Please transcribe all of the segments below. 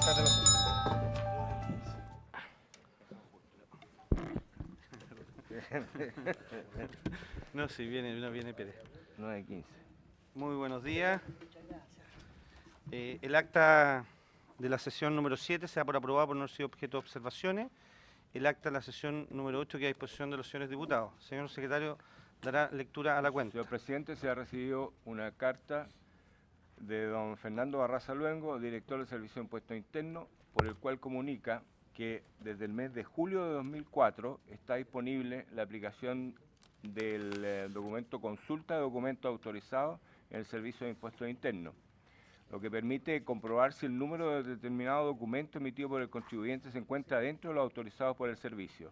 Trate la sesión. No, si viene, no viene Pérez. 9:15. Muy buenos días. El acta de la sesión número 7 se da por aprobado por no haber sido objeto de observaciones. El acta de la sesión número 8 queda a disposición de los señores diputados. Señor secretario, dará lectura a la cuenta. Señor presidente, se ha recibido una carta de don Fernando Barraza Luengo, director del Servicio de Impuesto Interno, por el cual comunica que desde el mes de julio de 2004 está disponible la aplicación del documento consulta de documentos autorizados en el Servicio de Impuestos Internos, lo que permite comprobar si el número de determinado documento emitido por el contribuyente se encuentra dentro de los autorizados por el servicio.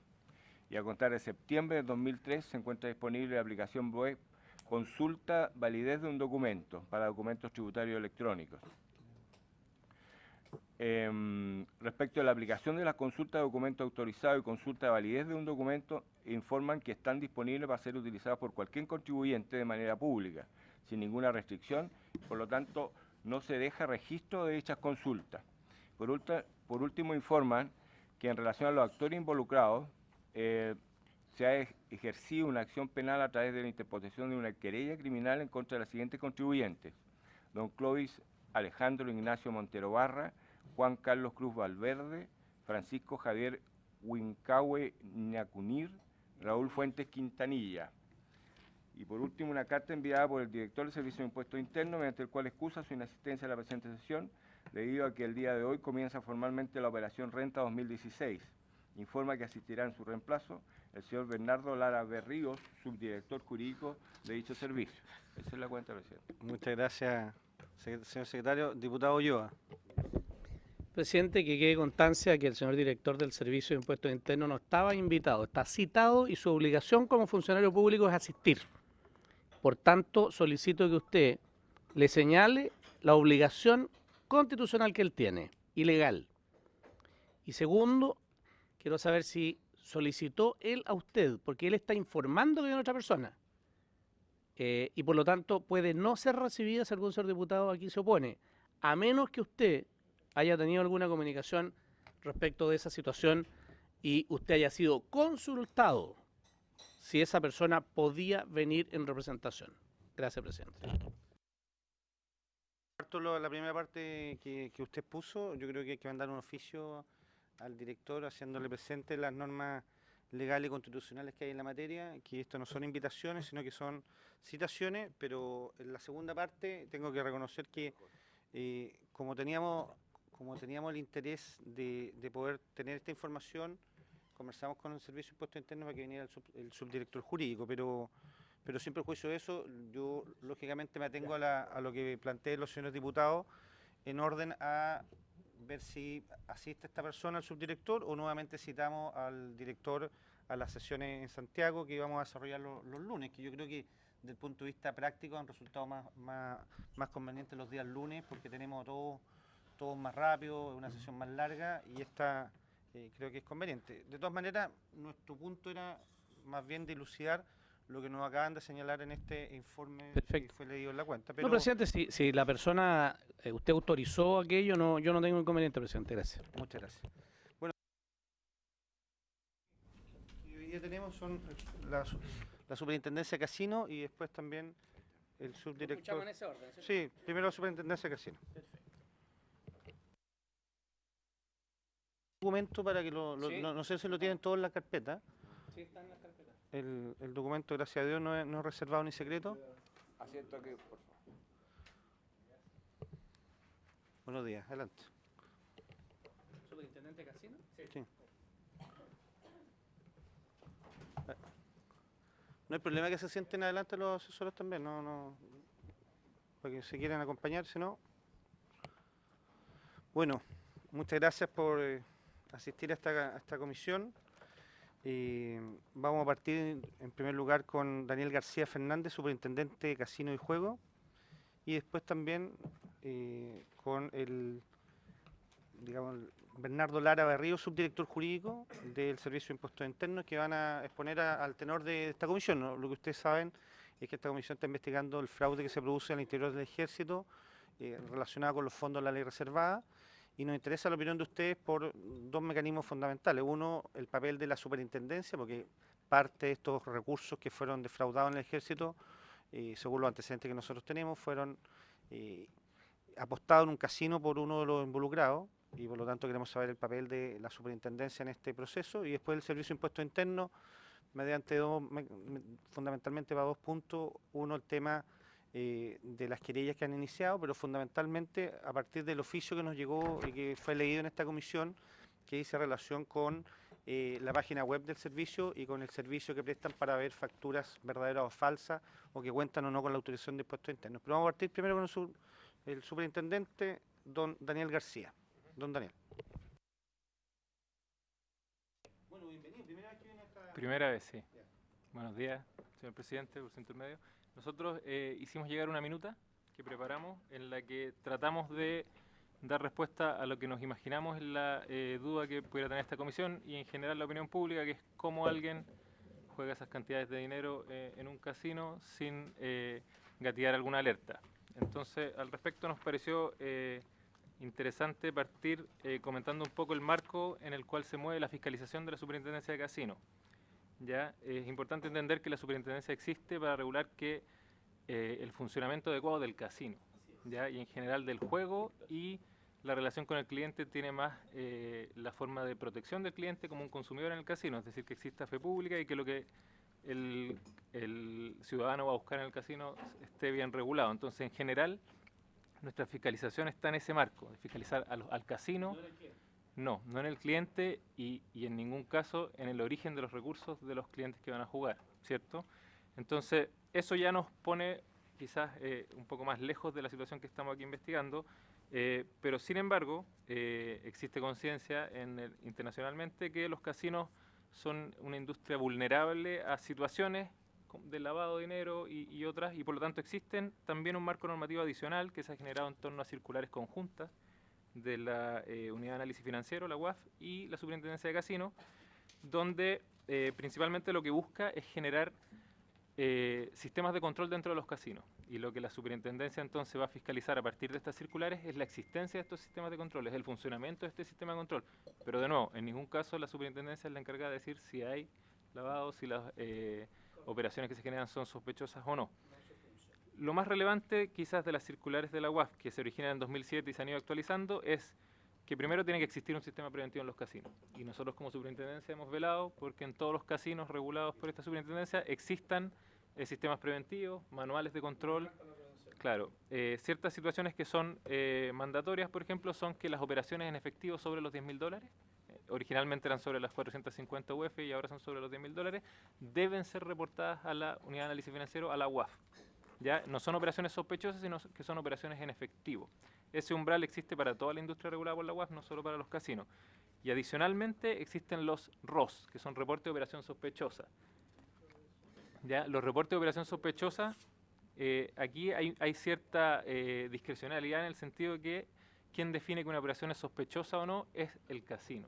Y a contar de septiembre de 2003 se encuentra disponible la aplicación web Consulta validez de un documento para documentos tributarios electrónicos. Respecto a la aplicación de las consultas de documentos autorizados y consulta de validez de un documento, informan que están disponibles para ser utilizadas por cualquier contribuyente de manera pública, sin ninguna restricción, por lo tanto no se deja registro de dichas consultas. Por último, informan que en relación a los actores involucrados, se ha ejercido una acción penal a través de la interposición de una querella criminal en contra de los siguientes contribuyentes: don Clovis Alejandro Ignacio Montero Barra, Juan Carlos Cruz Valverde, Francisco Javier Huincahue Ñacunir, Raúl Fuentes Quintanilla. Y por último, una carta enviada por el director del Servicio de Impuestos Internos, mediante el cual excusa su inasistencia a la presente sesión, debido a que el día de hoy comienza formalmente la operación Renta 2016. Informa que asistirá en su reemplazo el señor Bernardo Lara Berríos, subdirector jurídico de dicho servicio. Esa es la cuenta, presidente. Muchas gracias, señor secretario. Diputado Ulloa. Presidente, que quede constancia que el señor director del Servicio de Impuestos Internos no estaba invitado, está citado y su obligación como funcionario público es asistir. Por tanto, solicito que usted le señale la obligación constitucional que él tiene y legal. Y segundo, quiero saber si solicitó él a usted, porque él está informando que hay otra persona. Y por lo tanto puede no ser recibida si algún señor diputado aquí se opone, a menos que usted haya tenido alguna comunicación respecto de esa situación y usted haya sido consultado si esa persona podía venir en representación. Gracias, presidente. La primera parte que usted puso, yo creo que hay que mandar un oficio al director haciéndole presente las normas legales y constitucionales que hay en la materia, que esto no son invitaciones, sino que son citaciones, pero en la segunda parte tengo que reconocer que como teníamos el interés de poder tener esta información, conversamos con el Servicio de Impuestos Internos para que viniera el subdirector jurídico, pero sin perjuicio de eso, yo lógicamente me atengo a lo que planteen los señores diputados en orden a ver si asiste esta persona al subdirector o nuevamente citamos al director a las sesiones en Santiago que vamos a desarrollar los lunes, que yo creo que desde el punto de vista práctico han resultado más convenientes los días lunes porque tenemos todo más rápido, una sesión más larga y esta creo que es conveniente. De todas maneras, nuestro punto era más bien dilucidar lo que nos acaban de señalar en este informe. Perfecto. Que fue leído en la cuenta. Pero... No, presidente, si la persona, usted autorizó aquello, yo no tengo inconveniente, presidente. Gracias. Muchas gracias. Bueno, lo que hoy día tenemos son la superintendencia de casino y después también el subdirector. ¿Escuchamos en ese orden? Sí, primero la superintendencia de casino. Perfecto. Documento para que ¿sí? No sé si lo tienen todos en la carpeta. Sí, está en la carpeta. El documento, gracias a Dios, no es reservado ni secreto. Asiento aquí, por favor. Buenos días, adelante. ¿Superintendente Casino? Sí. No hay problema que se sienten adelante los asesores también, no, para que se quieran acompañar, si no. Bueno, muchas gracias por asistir a esta comisión. Vamos a partir en primer lugar con Daniel García Fernández, superintendente de Casino y Juego, y después también con Bernardo Lara Berríos, subdirector jurídico del Servicio de Impuestos Internos, que van a exponer al tenor de esta comisión, ¿no? Lo que ustedes saben es que esta comisión está investigando el fraude que se produce al interior del Ejército relacionado con los fondos de la ley reservada, y nos interesa la opinión de ustedes por dos mecanismos fundamentales. Uno, el papel de la superintendencia, porque parte de estos recursos que fueron defraudados en el ejército, según los antecedentes que nosotros tenemos, fueron apostados en un casino por uno de los involucrados, y por lo tanto queremos saber el papel de la superintendencia en este proceso, y después el Servicio de Impuestos Internos, mediante fundamentalmente para dos puntos. Uno, el tema de las querellas que han iniciado, pero fundamentalmente a partir del oficio que nos llegó y que fue leído en esta comisión, que dice relación con la página web del servicio y con el servicio que prestan para ver facturas verdaderas o falsas, o que cuentan o no con la autorización de impuestos internos. Pero vamos a partir primero con el superintendente, don Daniel García. Don Daniel. Bueno, bienvenido. Primera vez que viene esta... Primera vez, sí. Buenos días, señor presidente, por su intermedio. Nosotros hicimos llegar una minuta que preparamos en la que tratamos de dar respuesta a lo que nos imaginamos en la duda que pudiera tener esta comisión y en general la opinión pública, que es cómo alguien juega esas cantidades de dinero en un casino sin gatillar alguna alerta. Entonces, al respecto nos pareció interesante partir comentando un poco el marco en el cual se mueve la fiscalización de la Superintendencia de Casinos. Ya es importante entender que la superintendencia existe para regular que el funcionamiento adecuado del casino, ya, y en general del juego, y la relación con el cliente tiene más la forma de protección del cliente como un consumidor en el casino, es decir, que exista fe pública y que lo que el ciudadano va a buscar en el casino esté bien regulado. Entonces, en general, nuestra fiscalización está en ese marco, de fiscalizar al casino. No en el cliente y en ningún caso en el origen de los recursos de los clientes que van a jugar, ¿cierto? Entonces, eso ya nos pone quizás un poco más lejos de la situación que estamos aquí investigando, pero sin embargo, existe conciencia internacionalmente que los casinos son una industria vulnerable a situaciones de lavado de dinero y otras, y por lo tanto existen también un marco normativo adicional que se ha generado en torno a circulares conjuntas de la Unidad de Análisis Financiero, la UAF, y la Superintendencia de Casinos, donde principalmente lo que busca es generar sistemas de control dentro de los casinos. Y lo que la Superintendencia entonces va a fiscalizar a partir de estas circulares es la existencia de estos sistemas de control, es el funcionamiento de este sistema de control. Pero de nuevo, en ningún caso la Superintendencia es la encargada de decir si hay lavado, si las operaciones que se generan son sospechosas o no. Lo más relevante quizás de las circulares de la UAF, que se originan en 2007 y se han ido actualizando, es que primero tiene que existir un sistema preventivo en los casinos. Y nosotros como superintendencia hemos velado porque en todos los casinos regulados por esta superintendencia existan sistemas preventivos, manuales de control. Claro, ciertas situaciones que son mandatorias, por ejemplo, son que las operaciones en efectivo sobre los $10.000, originalmente eran sobre las 450 UF y ahora son sobre los $10.000, deben ser reportadas a la Unidad de Análisis Financiero, a la UAF. ¿Ya? No son operaciones sospechosas, sino que son operaciones en efectivo. Ese umbral existe para toda la industria regulada por la UAF, no solo para los casinos. Y adicionalmente existen los ROS, que son reportes de operación sospechosa. ¿Ya? Los reportes de operación sospechosa, aquí hay cierta discrecionalidad en el sentido de que quien define que una operación es sospechosa o no es el casino.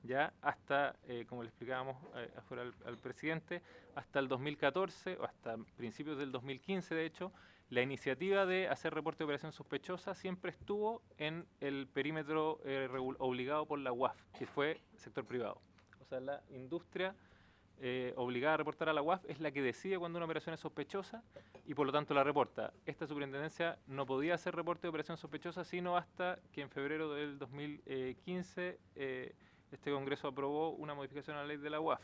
Ya hasta, como le explicábamos afuera al presidente, hasta el 2014 o hasta principios del 2015, de hecho, la iniciativa de hacer reporte de operación sospechosa siempre estuvo en el perímetro obligado por la UAF, que fue sector privado. O sea, la industria obligada a reportar a la UAF es la que decide cuando una operación es sospechosa y por lo tanto la reporta. Esta superintendencia no podía hacer reporte de operación sospechosa sino hasta que en febrero del 2015 este Congreso aprobó una modificación a la ley de la UAF.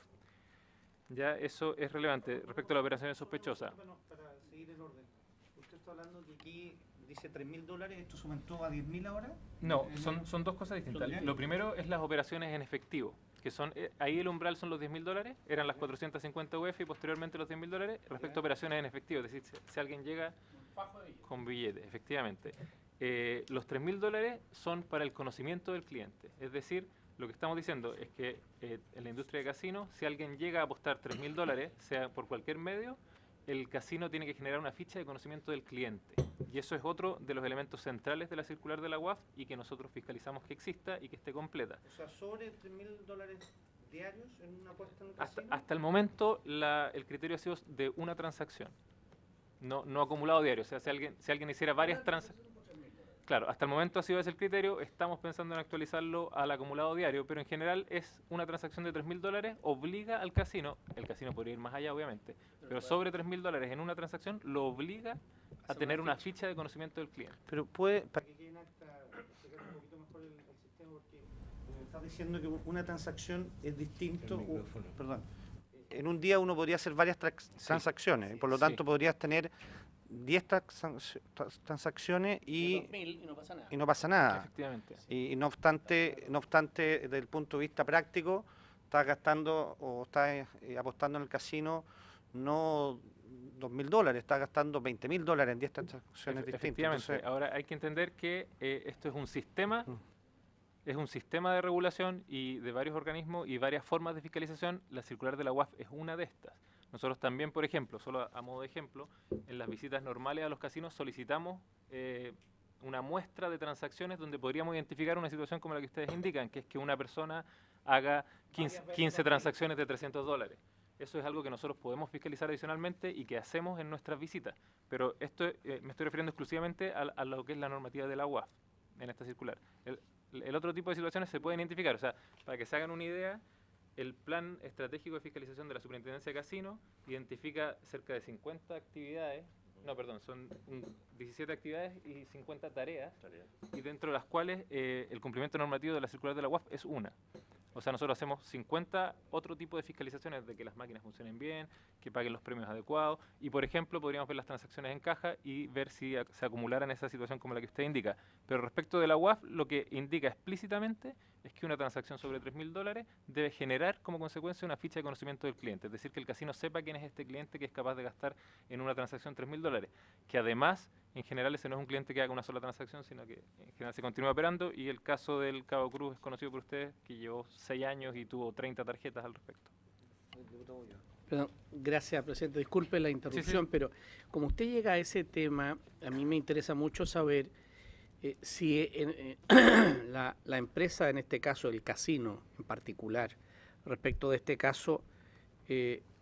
Ya eso es relevante respecto a las operaciones sospechosas. Para seguir el orden, usted está hablando que aquí dice $3.000, ¿esto se aumentó a 10.000 ahora? No, son dos cosas distintas. Lo primero es las operaciones en efectivo, que son, ahí el umbral son los $10.000, eran las 450 UF y posteriormente los $10.000 respecto a operaciones en efectivo, es decir, si alguien llega con billete, efectivamente. Los $3.000 son para el conocimiento del cliente, es decir, lo que estamos diciendo es que en la industria de casinos, si alguien llega a apostar $3.000, sea por cualquier medio, el casino tiene que generar una ficha de conocimiento del cliente. Y eso es otro de los elementos centrales de la circular de la UAF y que nosotros fiscalizamos que exista y que esté completa. O sea, sobre $3.000 diarios en una apuesta en un casino. Hasta el momento el criterio ha sido de una transacción, no acumulado diario. O sea, si alguien hiciera varias transacciones... Claro, hasta el momento ha sido ese el criterio, estamos pensando en actualizarlo al acumulado diario, pero en general es una transacción de $3.000, obliga al casino, el casino podría ir más allá obviamente, pero sobre $3.000 en una transacción lo obliga a tener una ficha de conocimiento del cliente. Pero puede, para que quede en acta, explicar un poquito mejor el sistema, porque me estás diciendo que una transacción es distinto. Perdón. En un día uno podría hacer varias transacciones, y por lo tanto podrías tener 10 transacciones y no pasa nada. Efectivamente. Y no obstante, desde el punto de vista práctico, estás gastando o estás apostando en el casino no $2.000, estás gastando $20.000 en 10 transacciones distintas. Efectivamente. Entonces, Ahora hay que entender que esto es un sistema, de regulación y de varios organismos y varias formas de fiscalización. La circular de la UAF es una de estas. Nosotros también, por ejemplo, solo a modo de ejemplo, en las visitas normales a los casinos solicitamos una muestra de transacciones donde podríamos identificar una situación como la que ustedes indican, que es que una persona haga 15 transacciones de $300. Eso es algo que nosotros podemos fiscalizar adicionalmente y que hacemos en nuestras visitas. Pero esto me estoy refiriendo exclusivamente a lo que es la normativa de la UAF en esta circular. El otro tipo de situaciones se pueden identificar. O sea, para que se hagan una idea, el Plan Estratégico de Fiscalización de la Superintendencia de Casinos identifica cerca de 50 actividades, son 17 actividades y 50 tareas, y dentro de las cuales el cumplimiento normativo de la circular de la UAF es una. O sea, nosotros hacemos 50 otro tipo de fiscalizaciones de que las máquinas funcionen bien, que paguen los premios adecuados, y por ejemplo podríamos ver las transacciones en caja y ver si se acumularan esa situación como la que usted indica. Pero respecto de la UAF, lo que indica explícitamente es que una transacción sobre $3.000 debe generar como consecuencia una ficha de conocimiento del cliente, es decir, que el casino sepa quién es este cliente que es capaz de gastar en una transacción $3.000, que además, en general, ese no es un cliente que haga una sola transacción, sino que en general se continúa operando, y el caso del Cabo Cruz es conocido por ustedes, que llevó 6 años y tuvo 30 tarjetas al respecto. Perdón, gracias, presidente. Disculpe la interrupción, Sí. pero como usted llega a ese tema, a mí me interesa mucho saber si la empresa, en este caso el casino en particular, respecto de este caso,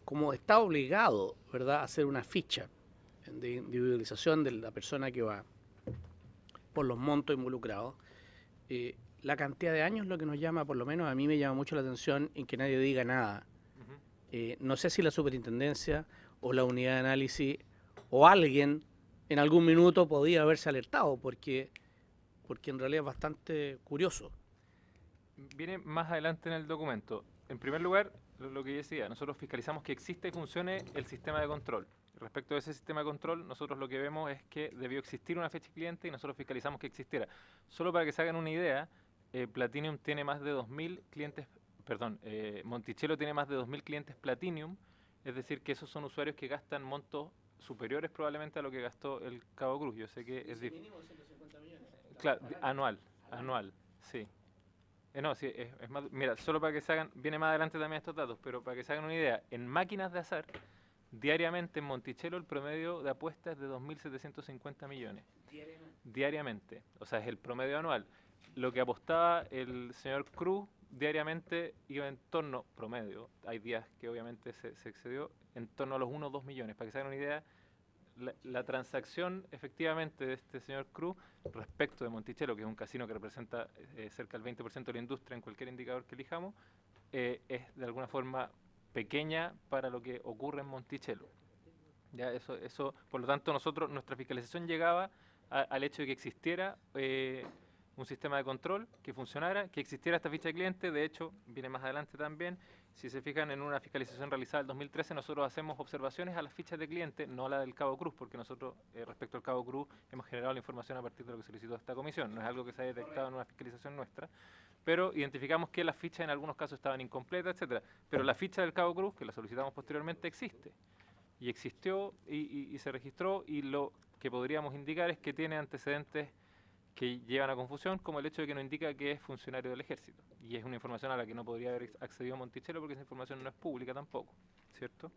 como está obligado, ¿verdad?, a hacer una ficha de individualización de la persona que va por los montos involucrados, la cantidad de años lo que nos llama, por lo menos a mí me llama mucho la atención en que nadie diga nada. No sé si la superintendencia o la unidad de análisis o alguien en algún minuto podía haberse alertado, porque en realidad es bastante curioso. Viene más adelante en el documento. En primer lugar, lo que yo decía, nosotros fiscalizamos que exista y funcione el sistema de control. Respecto a ese sistema de control, nosotros lo que vemos es que debió existir una fecha cliente y nosotros fiscalizamos que existiera. Solo para que se hagan una idea, Platinum tiene más de 2.000 clientes, Monticello tiene más de 2.000 clientes Platinum, es decir, que esos son usuarios que gastan montos superiores probablemente a lo que gastó el Cabo Cruz. Yo sé que es difícil. Mínimo 150 millones. Claro, anual, sí. No, sí, es más, mira, solo para que se hagan, viene más adelante también estos datos, pero para que se hagan una idea, en máquinas de azar, diariamente en Monticello el promedio de apuestas es de 2.750 millones. Diariamente, o sea, es el promedio anual. Lo que apostaba el señor Cruz diariamente iba en torno, promedio, hay días que obviamente se excedió, en torno a los 1 o 2 millones. Para que se hagan una idea, la transacción efectivamente de este señor Cruz respecto de Monticello, que es un casino que representa cerca del 20% de la industria en cualquier indicador que elijamos, es de alguna forma pequeña para lo que ocurre en Monticello. Ya, eso, por lo tanto, nuestra fiscalización llegaba al hecho de que existiera un sistema de control que funcionara, que existiera esta ficha de cliente. De hecho, viene más adelante también, si se fijan en una fiscalización realizada en 2013, nosotros hacemos observaciones a las fichas de cliente, no a la del Cabo Cruz, porque nosotros, respecto al Cabo Cruz, hemos generado la información a partir de lo que solicitó esta comisión. No es algo que se haya detectado en una fiscalización nuestra, pero identificamos que las fichas en algunos casos estaban incompletas, etcétera. Pero la ficha del Cabo Cruz, que la solicitamos posteriormente, existe. Y existió y se registró, y lo que podríamos indicar es que tiene antecedentes que llevan a confusión, como el hecho de que nos indica que es funcionario del ejército. Y es una información a la que no podría haber accedido Monticello porque esa información no es pública tampoco, ¿cierto?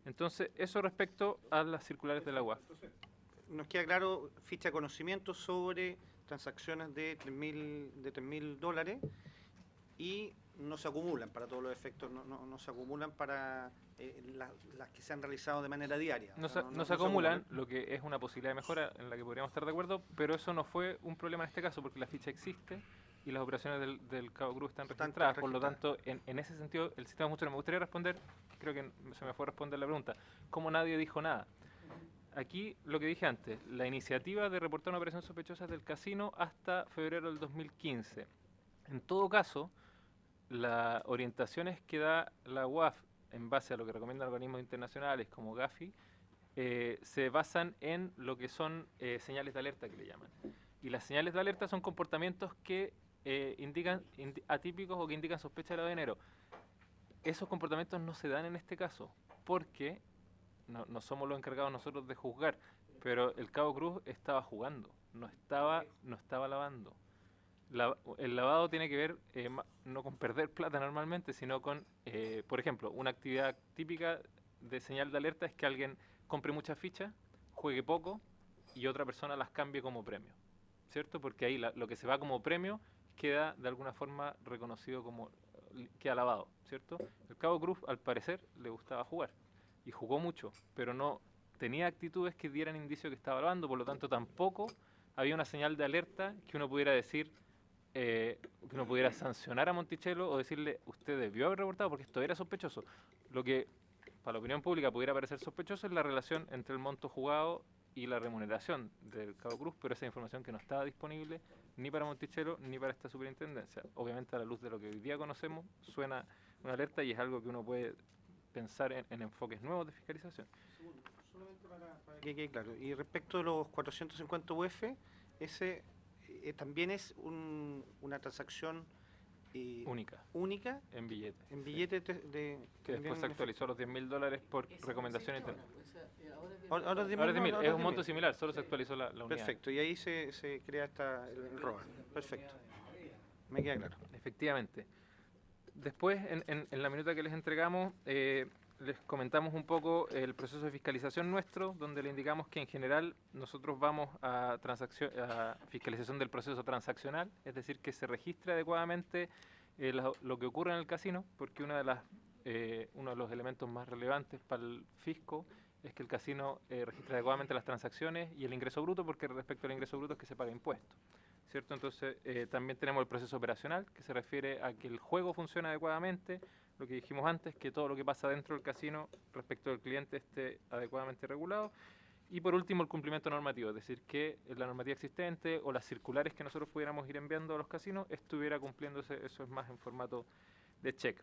Entonces, eso respecto a las circulares de la UAF. Nos queda claro, ficha de conocimiento sobre transacciones de $3.000 y no se acumulan para todos los efectos, no se acumulan para las que se han realizado de manera diaria. No O sea, se acumulan, lo que es una posibilidad de mejora en la que podríamos estar de acuerdo, pero eso no fue un problema en este caso porque la ficha existe y las operaciones del Cabo Cruz están registradas. Por lo tanto, en ese sentido, el sistema funciona. Me gustaría responder, creo que se me fue a responder la pregunta, ¿cómo nadie dijo nada? Aquí, lo que dije antes, la iniciativa de reportar una operación sospechosa es del casino hasta febrero del 2015. En todo caso, las orientaciones que da la UAF en base a lo que recomiendan organismos internacionales como Gafi se basan en lo que son señales de alerta que le llaman. Y las señales de alerta son comportamientos que indican atípicos o que indican sospecha de lavado de dinero. Esos comportamientos no se dan en este caso porque no somos los encargados nosotros de juzgar, pero el Cabo Cruz estaba jugando, no estaba lavando. El lavado tiene que ver no con perder plata normalmente, sino con, por ejemplo, una actividad típica de señal de alerta es que alguien compre muchas fichas, juegue poco y otra persona las cambie como premio, ¿cierto? Porque ahí lo que se va como premio queda de alguna forma reconocido como, queda lavado, ¿cierto? El Cabo Cruz al parecer le gustaba jugar y jugó mucho, pero no tenía actitudes que dieran indicio que estaba lavando, por lo tanto tampoco había una señal de alerta que uno pudiera decir, que uno pudiera sancionar a Monticello o decirle, usted debió haber reportado porque esto era sospechoso. Lo que para la opinión pública pudiera parecer sospechoso es la relación entre el monto jugado y la remuneración del Cabo Cruz, pero esa información que no estaba disponible ni para Monticello ni para esta superintendencia. Obviamente a la luz de lo que hoy día conocemos suena una alerta y es algo que uno puede pensar en enfoques nuevos de fiscalización. Solamente para que quede claro. Y respecto de los 450 UF, ese también es una transacción única en billete. En billete Que después se actualizó a los $10.000 por recomendación interna. Ahora es 10.000, Ahora es 10.000, es un 10.000. monto similar, solo se actualizó la unidad. Perfecto, y ahí se crea el ROA. Perfecto. Me queda claro. Efectivamente. Después, en la minuta que les entregamos, les comentamos un poco el proceso de fiscalización nuestro, donde le indicamos que en general nosotros vamos a fiscalización del proceso transaccional, es decir, que se registre adecuadamente lo que ocurre en el casino, porque uno de los elementos más relevantes para el fisco es que el casino registre adecuadamente las transacciones y el ingreso bruto, porque respecto al ingreso bruto es que se paga impuesto, ¿cierto? Entonces también tenemos el proceso operacional, que se refiere a que el juego funcione adecuadamente, lo que dijimos antes, que todo lo que pasa dentro del casino respecto del cliente esté adecuadamente regulado. Y por último, el cumplimiento normativo, es decir, que la normativa existente o las circulares que nosotros pudiéramos ir enviando a los casinos estuviera cumpliéndose, eso es más en formato de check.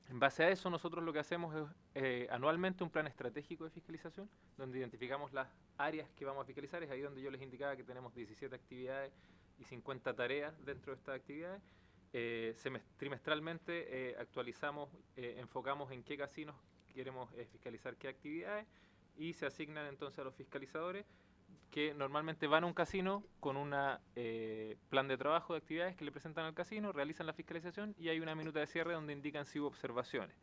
En base a eso, nosotros lo que hacemos es anualmente un plan estratégico de fiscalización, donde identificamos las áreas que vamos a fiscalizar. Es ahí donde yo les indicaba que tenemos 17 actividades y 50 tareas dentro de estas actividades. Trimestralmente actualizamos, enfocamos en qué casinos queremos fiscalizar qué actividades y se asignan entonces a los fiscalizadores que normalmente van a un casino con un plan de trabajo de actividades que le presentan al casino, realizan la fiscalización y hay una minuta de cierre donde indican si hubo observaciones.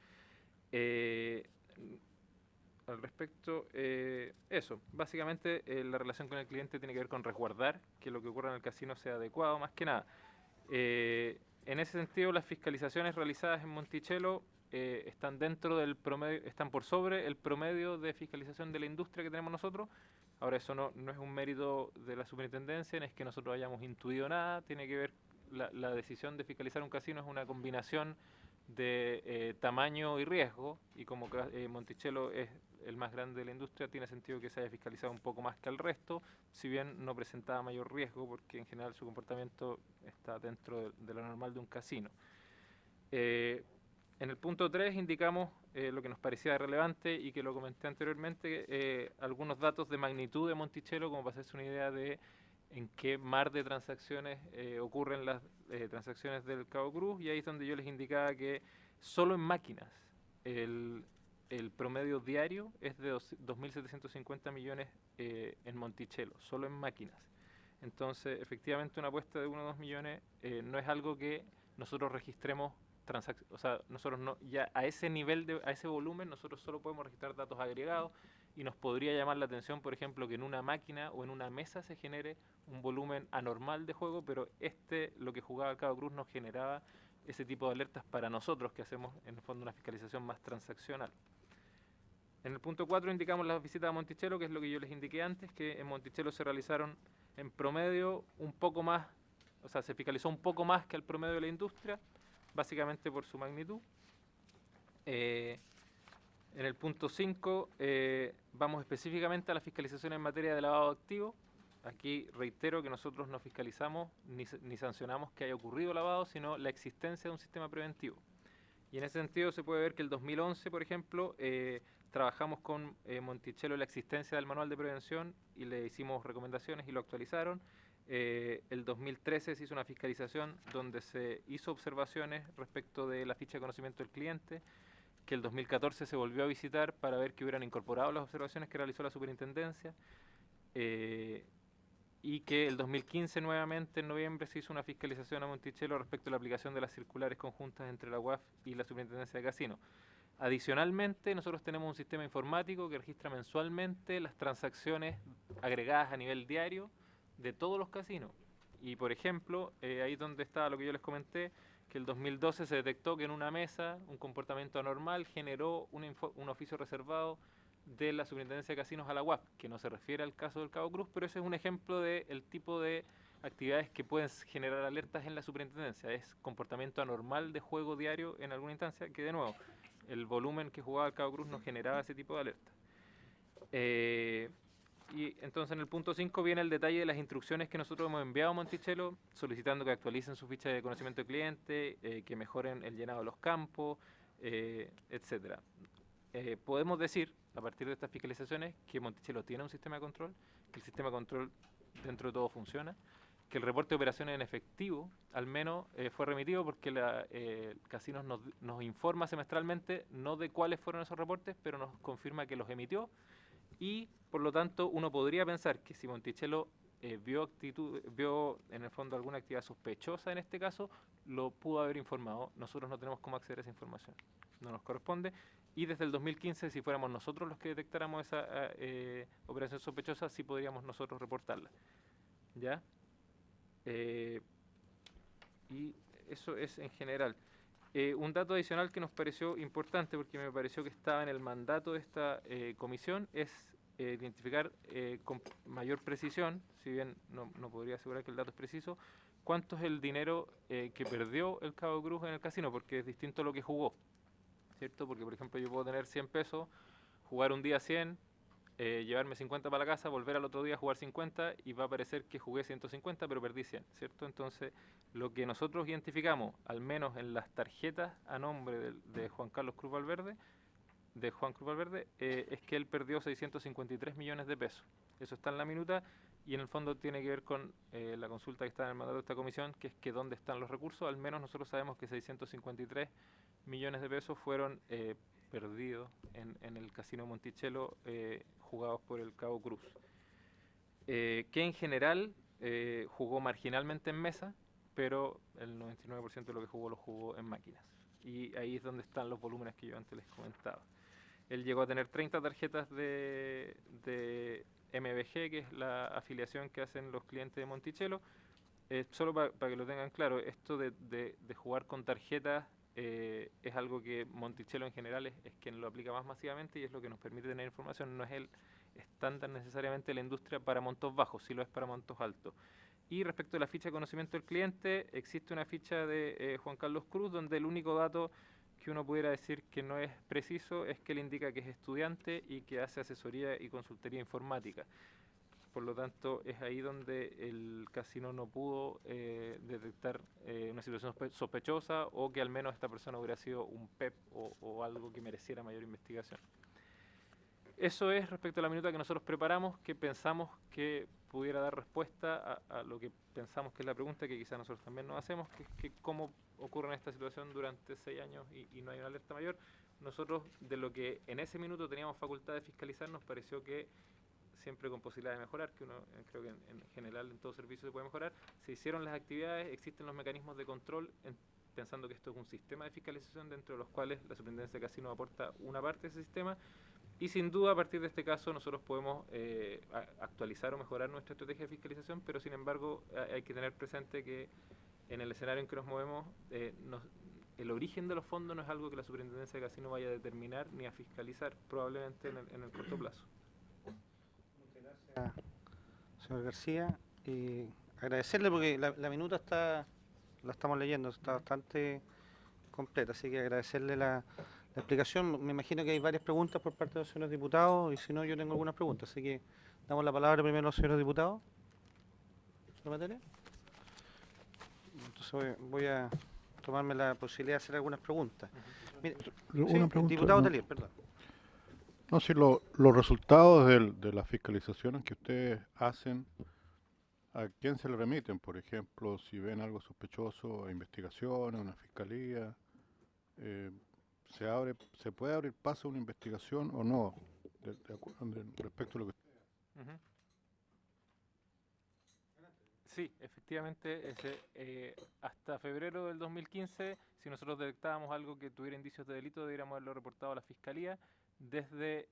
Al respecto, eso, básicamente la relación con el cliente tiene que ver con resguardar que lo que ocurra en el casino sea adecuado, más que nada. En ese sentido, las fiscalizaciones realizadas en Monticello están dentro del promedio, están por sobre el promedio de fiscalización de la industria que tenemos nosotros. Ahora, eso no es un mérito de la superintendencia, no es que nosotros hayamos intuido nada, tiene que ver, la decisión de fiscalizar un casino es una combinación de tamaño y riesgo, y como Monticello es el más grande de la industria, tiene sentido que se haya fiscalizado un poco más que el resto, si bien no presentaba mayor riesgo, porque en general su comportamiento está dentro de lo normal de un casino. En el punto 3 indicamos lo que nos parecía relevante y que lo comenté anteriormente, algunos datos de magnitud de Monticello, como para hacerse una idea de en qué mar de transacciones ocurren las transacciones del Cabo Cruz, y ahí es donde yo les indicaba que solo en máquinas el promedio diario es de 2.750 millones en Monticello, solo en máquinas. Entonces, efectivamente, una apuesta de 1 o 2 millones no es algo que nosotros registremos, o sea, nosotros no, ya a ese nivel, a ese volumen, nosotros solo podemos registrar datos agregados, y nos podría llamar la atención, por ejemplo, que en una máquina o en una mesa se genere un volumen anormal de juego, pero lo que jugaba el Cabo Cruz nos generaba ese tipo de alertas para nosotros que hacemos en el fondo una fiscalización más transaccional. En el punto 4 indicamos las visitas a Monticello, que es lo que yo les indiqué antes, que en Monticello se realizaron en promedio un poco más, o sea, se fiscalizó un poco más que el promedio de la industria, básicamente por su magnitud. En el punto 5 vamos específicamente a la fiscalización en materia de lavado de activos. Aquí reitero que nosotros no fiscalizamos ni sancionamos que haya ocurrido lavado, sino la existencia de un sistema preventivo. Y en ese sentido se puede ver que el 2011, por ejemplo, trabajamos con Monticello la existencia del manual de prevención y le hicimos recomendaciones y lo actualizaron. El 2013 se hizo una fiscalización donde se hizo observaciones respecto de la ficha de conocimiento del cliente, que el 2014 se volvió a visitar para ver que hubieran incorporado las observaciones que realizó la superintendencia, y que el 2015 nuevamente en noviembre se hizo una fiscalización a Monticello respecto a la aplicación de las circulares conjuntas entre la UAF y la superintendencia de casinos. Adicionalmente, nosotros tenemos un sistema informático que registra mensualmente las transacciones agregadas a nivel diario de todos los casinos. Y, por ejemplo, ahí es donde está lo que yo les comenté, que el 2012 se detectó que en una mesa un comportamiento anormal generó un oficio reservado de la Superintendencia de Casinos a la UAF, que no se refiere al caso del Cabo Cruz, pero ese es un ejemplo del tipo de actividades que pueden generar alertas en la superintendencia. Es comportamiento anormal de juego diario en alguna instancia, que de nuevo, el volumen que jugaba el Cabo Cruz no generaba ese tipo de alerta. Y entonces en el punto 5 viene el detalle de las instrucciones que nosotros hemos enviado a Monticello, solicitando que actualicen su ficha de conocimiento de cliente, que mejoren el llenado de los campos, etc. Podemos decir, a partir de estas fiscalizaciones, que Monticello tiene un sistema de control, que el sistema de control dentro de todo funciona, que el reporte de operaciones en efectivo, al menos, fue remitido porque Casinos nos informa semestralmente, no de cuáles fueron esos reportes, pero nos confirma que los emitió, y por lo tanto uno podría pensar que si Monticello vio en el fondo alguna actividad sospechosa en este caso, lo pudo haber informado. Nosotros no tenemos cómo acceder a esa información, no nos corresponde, y desde el 2015, si fuéramos nosotros los que detectáramos esa operación sospechosa, sí podríamos nosotros reportarla, ¿ya? Y eso es en general. Un dato adicional que nos pareció importante, porque me pareció que estaba en el mandato de esta comisión, es identificar con mayor precisión, si bien no podría asegurar que el dato es preciso, cuánto es el dinero que perdió el Cabo Cruz en el casino, porque es distinto a lo que jugó, ¿cierto? Porque, por ejemplo, yo puedo tener 100 pesos, jugar un día 100, llevarme 50 para la casa, volver al otro día a jugar 50 y va a parecer que jugué 150 pero perdí 100, ¿cierto? Entonces, lo que nosotros identificamos, al menos en las tarjetas a nombre de Juan Carlos Cruz Valverde, es que él perdió 653 millones de pesos. Eso está en la minuta y en el fondo tiene que ver con la consulta que está en el mandato de esta comisión, que es que dónde están los recursos. Al menos nosotros sabemos que 653 millones de pesos fueron perdidos en el casino Monticello jugados por el Cabo Cruz, que en general jugó marginalmente en mesa, pero el 99% de lo que jugó lo jugó en máquinas, y ahí es donde están los volúmenes que yo antes les comentaba. Él llegó a tener 30 tarjetas de MBG, que es la afiliación que hacen los clientes de Monticello. Solo para que lo tengan claro, esto de jugar con tarjetas es algo que Monticello en general es quien lo aplica más masivamente y es lo que nos permite tener información. No es el estándar necesariamente de la industria para montos bajos, sí lo es para montos altos. Y respecto a la ficha de conocimiento del cliente, existe una ficha de Juan Carlos Cruz donde el único dato que uno pudiera decir que no es preciso es que él indica que es estudiante y que hace asesoría y consultoría informática. Por lo tanto, es ahí donde el casino no pudo detectar una situación sospechosa o que al menos esta persona hubiera sido un PEP o algo que mereciera mayor investigación. Eso es respecto a la minuta que nosotros preparamos, que pensamos que pudiera dar respuesta a lo que pensamos que es la pregunta, que quizás nosotros también nos hacemos, que es que cómo ocurre en esta situación durante 6 años y no hay una alerta mayor. Nosotros, de lo que en ese minuto teníamos facultad de fiscalizar, nos pareció que siempre con posibilidad de mejorar, que uno creo que en general en todo servicio se puede mejorar. Se hicieron las actividades, existen los mecanismos de control, pensando que esto es un sistema de fiscalización dentro de los cuales la Superintendencia de Casinos aporta una parte de ese sistema, y sin duda a partir de este caso nosotros podemos actualizar o mejorar nuestra estrategia de fiscalización, pero sin embargo hay que tener presente que en el escenario en que nos movemos, el origen de los fondos no es algo que la Superintendencia de Casino vaya a determinar ni a fiscalizar probablemente en el corto plazo. Muchas gracias, señor García. Y agradecerle porque la minuta la estamos leyendo, está bastante completa, así que agradecerle la explicación. Me imagino que hay varias preguntas por parte de los señores diputados y si no, yo tengo algunas preguntas, así que damos la palabra primero a los señores diputados. ¿La materia? Entonces voy a tomarme la posibilidad de hacer algunas preguntas. Mire, Una pregunta, diputado no, Telier, perdón. no, si los resultados de las fiscalizaciones que ustedes hacen, ¿a quién se le remiten? Por ejemplo, si ven algo sospechoso, a investigaciones, a una fiscalía, ¿se puede abrir paso a una investigación o no? Respecto a lo que... Ujú. Sí, efectivamente, hasta febrero del 2015, si nosotros detectábamos algo que tuviera indicios de delito, deberíamos haberlo reportado a la Fiscalía. Desde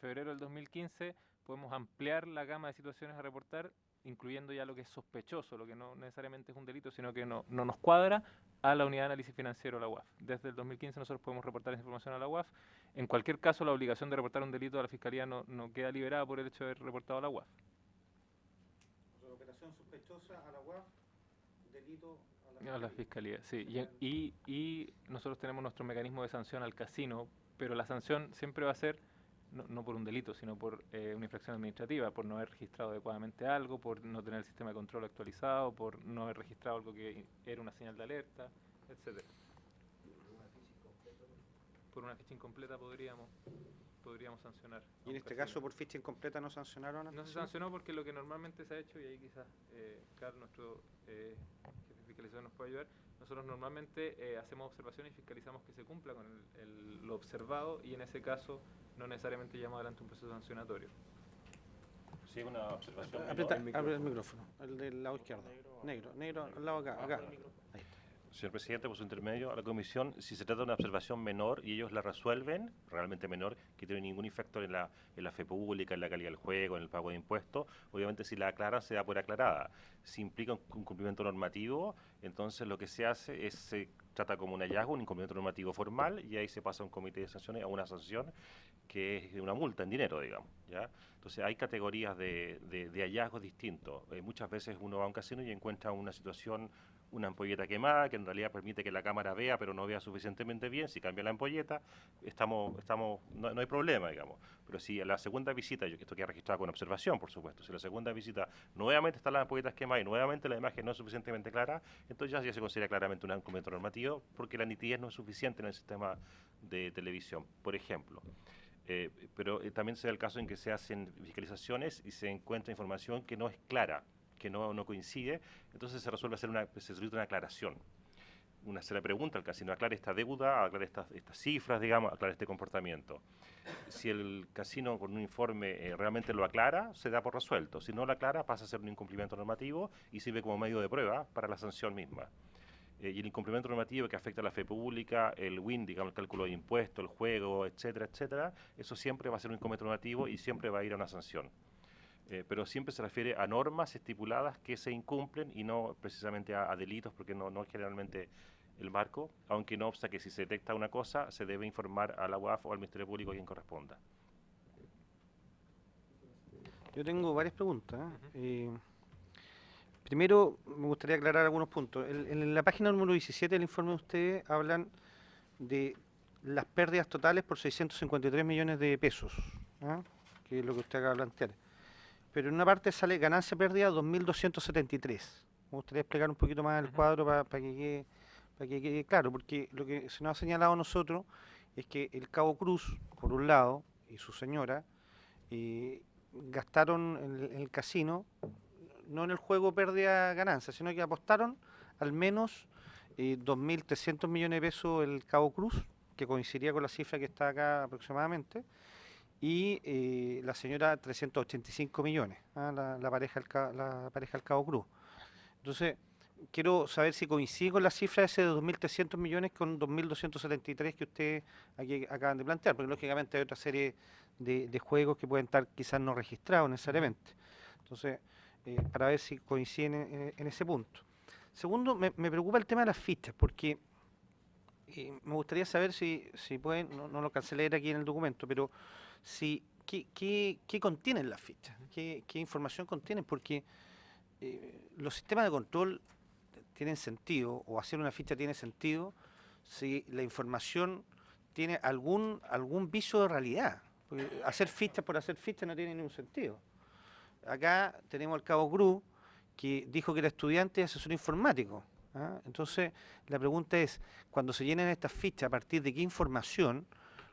febrero del 2015 podemos ampliar la gama de situaciones a reportar, incluyendo ya lo que es sospechoso, lo que no necesariamente es un delito, sino que no nos cuadra, a la Unidad de Análisis Financiero, la UAF. Desde el 2015 nosotros podemos reportar esa información a la UAF. En cualquier caso, la obligación de reportar un delito a la Fiscalía no queda liberada por el hecho de haber reportado a la UAF. Operación sospechosa a la UAF, delito A la Fiscalía, sí. Y nosotros tenemos nuestro mecanismo de sanción al casino, pero la sanción siempre va a ser no por un delito, sino por una infracción administrativa, por no haber registrado adecuadamente algo, por no tener el sistema de control actualizado, por no haber registrado algo que era una señal de alerta, etcétera. Por una ficha incompleta podríamos sancionar. Y en este caso, por ficha incompleta, ¿no sancionaron? No se sancionó porque lo que normalmente se ha hecho, y ahí quizás Carlos, nuestro jefe de fiscalización, nos puede ayudar, nosotros normalmente hacemos observaciones y fiscalizamos que se cumpla con lo observado, y en ese caso no necesariamente llevamos adelante un proceso sancionatorio. Sí, una observación. Abre el micrófono, el del lado izquierdo. Negro, al lado acá. Ahí está. Señor presidente, por su intermedio a la comisión, si se trata de una observación menor y ellos la resuelven, realmente menor, que tiene ningún efecto en la fe pública, en la calidad del juego, en el pago de impuestos, obviamente si la aclaran se da por aclarada. Si implica un cumplimiento normativo, entonces lo que se hace es se trata como un hallazgo, un incumplimiento normativo formal, y ahí se pasa a un comité de sanciones, a una sanción que es una multa en dinero, digamos, ¿ya? Entonces hay categorías de hallazgos distintos. Muchas veces uno va a un casino y encuentra una situación, una ampolleta quemada, que en realidad permite que la cámara vea, pero no vea suficientemente bien. Si cambia la ampolleta, no hay problema, digamos. Pero si a la segunda visita, esto queda registrado con observación, por supuesto, si a la segunda visita nuevamente están las ampolletas quemadas y nuevamente la imagen no es suficientemente clara, entonces ya se considera claramente un incumplimiento normativo, porque la nitidez no es suficiente en el sistema de televisión, por ejemplo. Pero también se da el caso en que se hacen fiscalizaciones y se encuentra información que no es clara, que no coincide, entonces se resuelve se solicita una aclaración. Se le pregunta al casino, aclare esta deuda, aclare estas cifras, digamos, aclare este comportamiento. Si el casino con un informe realmente lo aclara, se da por resuelto. Si no lo aclara, pasa a ser un incumplimiento normativo y sirve como medio de prueba para la sanción misma. Y el incumplimiento normativo que afecta a la fe pública, el WIN, digamos, el cálculo de impuestos, el juego, etcétera, etcétera, eso siempre va a ser un incumplimiento normativo y siempre va a ir a una sanción. Pero siempre se refiere a normas estipuladas que se incumplen y no precisamente a delitos, porque no es generalmente el marco, aunque no obsta que si se detecta una cosa, se debe informar a la UAF o al Ministerio Público quien corresponda. Yo tengo varias preguntas. Primero, me gustaría aclarar algunos puntos. En la página número 17 del informe de ustedes hablan de las pérdidas totales por 653 millones de pesos, que es lo que usted acaba de plantear. Pero en una parte sale ganancia-pérdida 2.273. Me gustaría explicar un poquito más el cuadro para que quede claro, porque lo que se nos ha señalado a nosotros es que el Cabo Cruz, por un lado, y su señora, gastaron en el casino, no en el juego pérdida-ganancia, sino que apostaron al menos 2.300 millones de pesos el Cabo Cruz, que coincidiría con la cifra que está acá aproximadamente, y la señora 385 millones, la pareja del Cabo Cruz. Entonces, quiero saber si coincide con la cifra ese de 2.300 millones con 2.273 que ustedes aquí acaban de plantear, porque lógicamente hay otra serie de juegos que pueden estar quizás no registrados necesariamente. Entonces, para ver si coinciden en ese punto. Segundo, me preocupa el tema de las fichas, porque me gustaría saber si pueden, no lo alcancé a leer aquí en el documento, pero qué contienen las fichas, qué información contienen, porque los sistemas de control tienen sentido, o hacer una ficha tiene sentido, si la información tiene algún viso de realidad. Porque hacer fichas por hacer fichas no tiene ningún sentido. Acá tenemos al cabo Cruz, que dijo que era estudiante y asesor informático. ¿Ah? Entonces, la pregunta es, cuando se llenan estas fichas, ¿a partir de qué información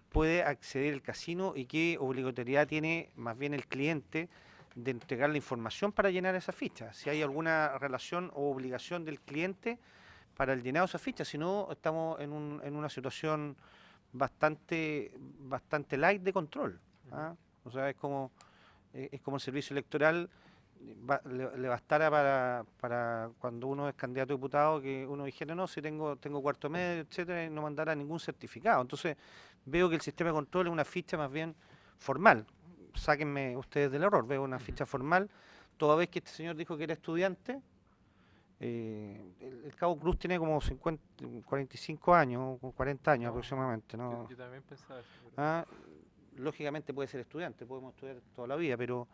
puede acceder el casino y qué obligatoriedad tiene más bien el cliente de entregar la información para llenar esa ficha? Si hay alguna relación o obligación del cliente para el llenado de esa ficha, si no, estamos en una situación bastante light de control. ¿Ah? O sea, es como el servicio electoral le bastara para cuando uno es candidato a diputado que uno dijera, no, si tengo cuarto medio, etcétera, y no mandara ningún certificado. Entonces, veo que el sistema de control es una ficha más bien formal. Sáquenme ustedes del error, veo una ficha formal, toda vez que este señor dijo que era estudiante. El cabo Cruz tiene como 45 años, 40 años aproximadamente, ¿no? Yo también pensaba eso. Ah, lógicamente puede ser estudiante, podemos estudiar toda la vida, pero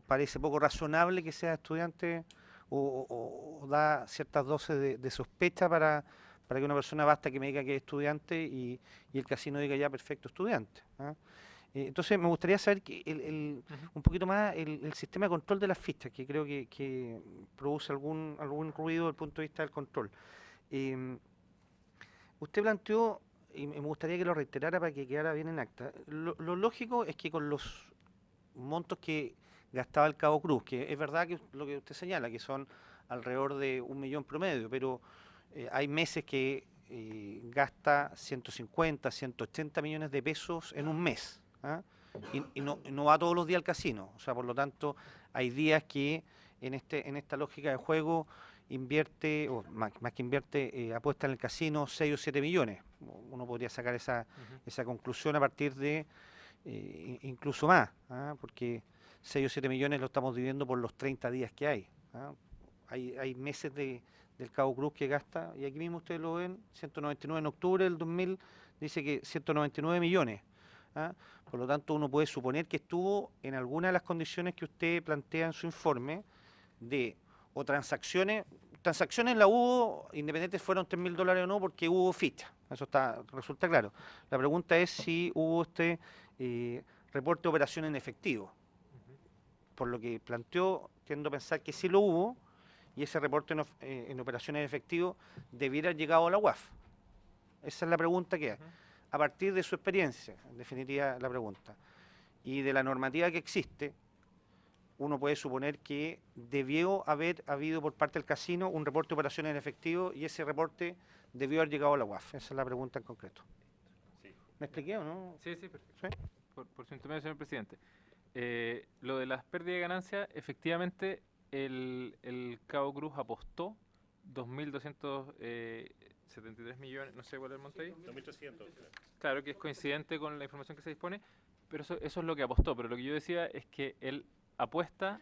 parece poco razonable que sea estudiante o da ciertas dosis de sospecha para que una persona basta que me diga que es estudiante y el casino diga ya perfecto estudiante. ¿Ah? Entonces me gustaría saber un poquito más el sistema de control de las fichas, que creo que produce algún ruido desde el punto de vista del control. Usted planteó, y me gustaría que lo reiterara para que quedara bien en acta, lo lógico es que con los montos que gastaba el Cabo Cruz, que es verdad que lo que usted señala, que son alrededor de 1 millón promedio, pero hay meses que gasta 150, 180 millones de pesos en un mes. ¿Ah? Y no va todos los días al casino. O sea, por lo tanto, hay días que en esta lógica de juego invierte, o más que invierte, apuesta en el casino 6 o 7 millones. Uno podría sacar esa conclusión a partir de incluso más, ¿ah? Porque 6 o 7 millones lo estamos dividiendo por los 30 días que hay. ¿Ah? Hay meses del Cabo Cruz que gasta, y aquí mismo ustedes lo ven, 199 en octubre del 2000, dice que 199 millones. ¿Ah? Por lo tanto, uno puede suponer que estuvo en alguna de las condiciones que usted plantea en su informe o transacciones la hubo, independientes fueron $3.000 o no, porque hubo ficha. Eso resulta claro. La pregunta es si hubo este reporte de operación en efectivo. Por lo que planteó, tiendo a pensar que sí lo hubo, y ese reporte en operaciones en efectivo debiera haber llegado a la UAF. Esa es la pregunta que hay. A partir de su experiencia, en definitiva la pregunta, y de la normativa que existe, uno puede suponer que debió haber habido por parte del casino un reporte de operaciones en efectivo y ese reporte debió haber llegado a la UAF. Esa es la pregunta en concreto. Sí. ¿Me expliqué o no? Sí, perfecto. ¿Sí? Por su intermedio, señor presidente. Lo de las pérdidas de ganancia, efectivamente, el Cabo Cruz apostó 2.273 millones, no sé cuál es el monto ahí. 2.300. Claro que es coincidente con la información que se dispone, pero eso es lo que apostó. Pero lo que yo decía es que él apuesta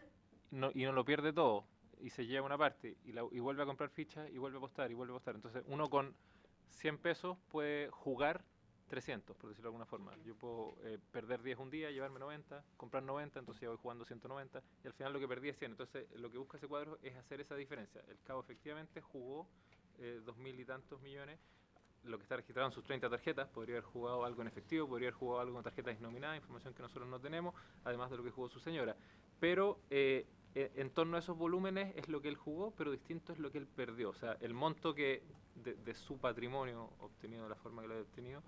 y no lo pierde todo, y se lleva una parte, y vuelve a comprar fichas, y vuelve a apostar, y vuelve a apostar. Entonces, uno con 100 pesos puede jugar 300, por decirlo de alguna forma. Yo puedo perder 10 un día, llevarme 90, comprar 90, entonces ya voy jugando 190, y al final lo que perdí es 100. Entonces, lo que busca ese cuadro es hacer esa diferencia. El Cabo efectivamente jugó 2.000 y tantos millones, lo que está registrado en sus 30 tarjetas. Podría haber jugado algo en efectivo, podría haber jugado algo con tarjetas disnominadas, información que nosotros no tenemos, además de lo que jugó su señora. Pero en torno a esos volúmenes es lo que él jugó, pero distinto es lo que él perdió. O sea, el monto que de su patrimonio obtenido de la forma que lo ha obtenido,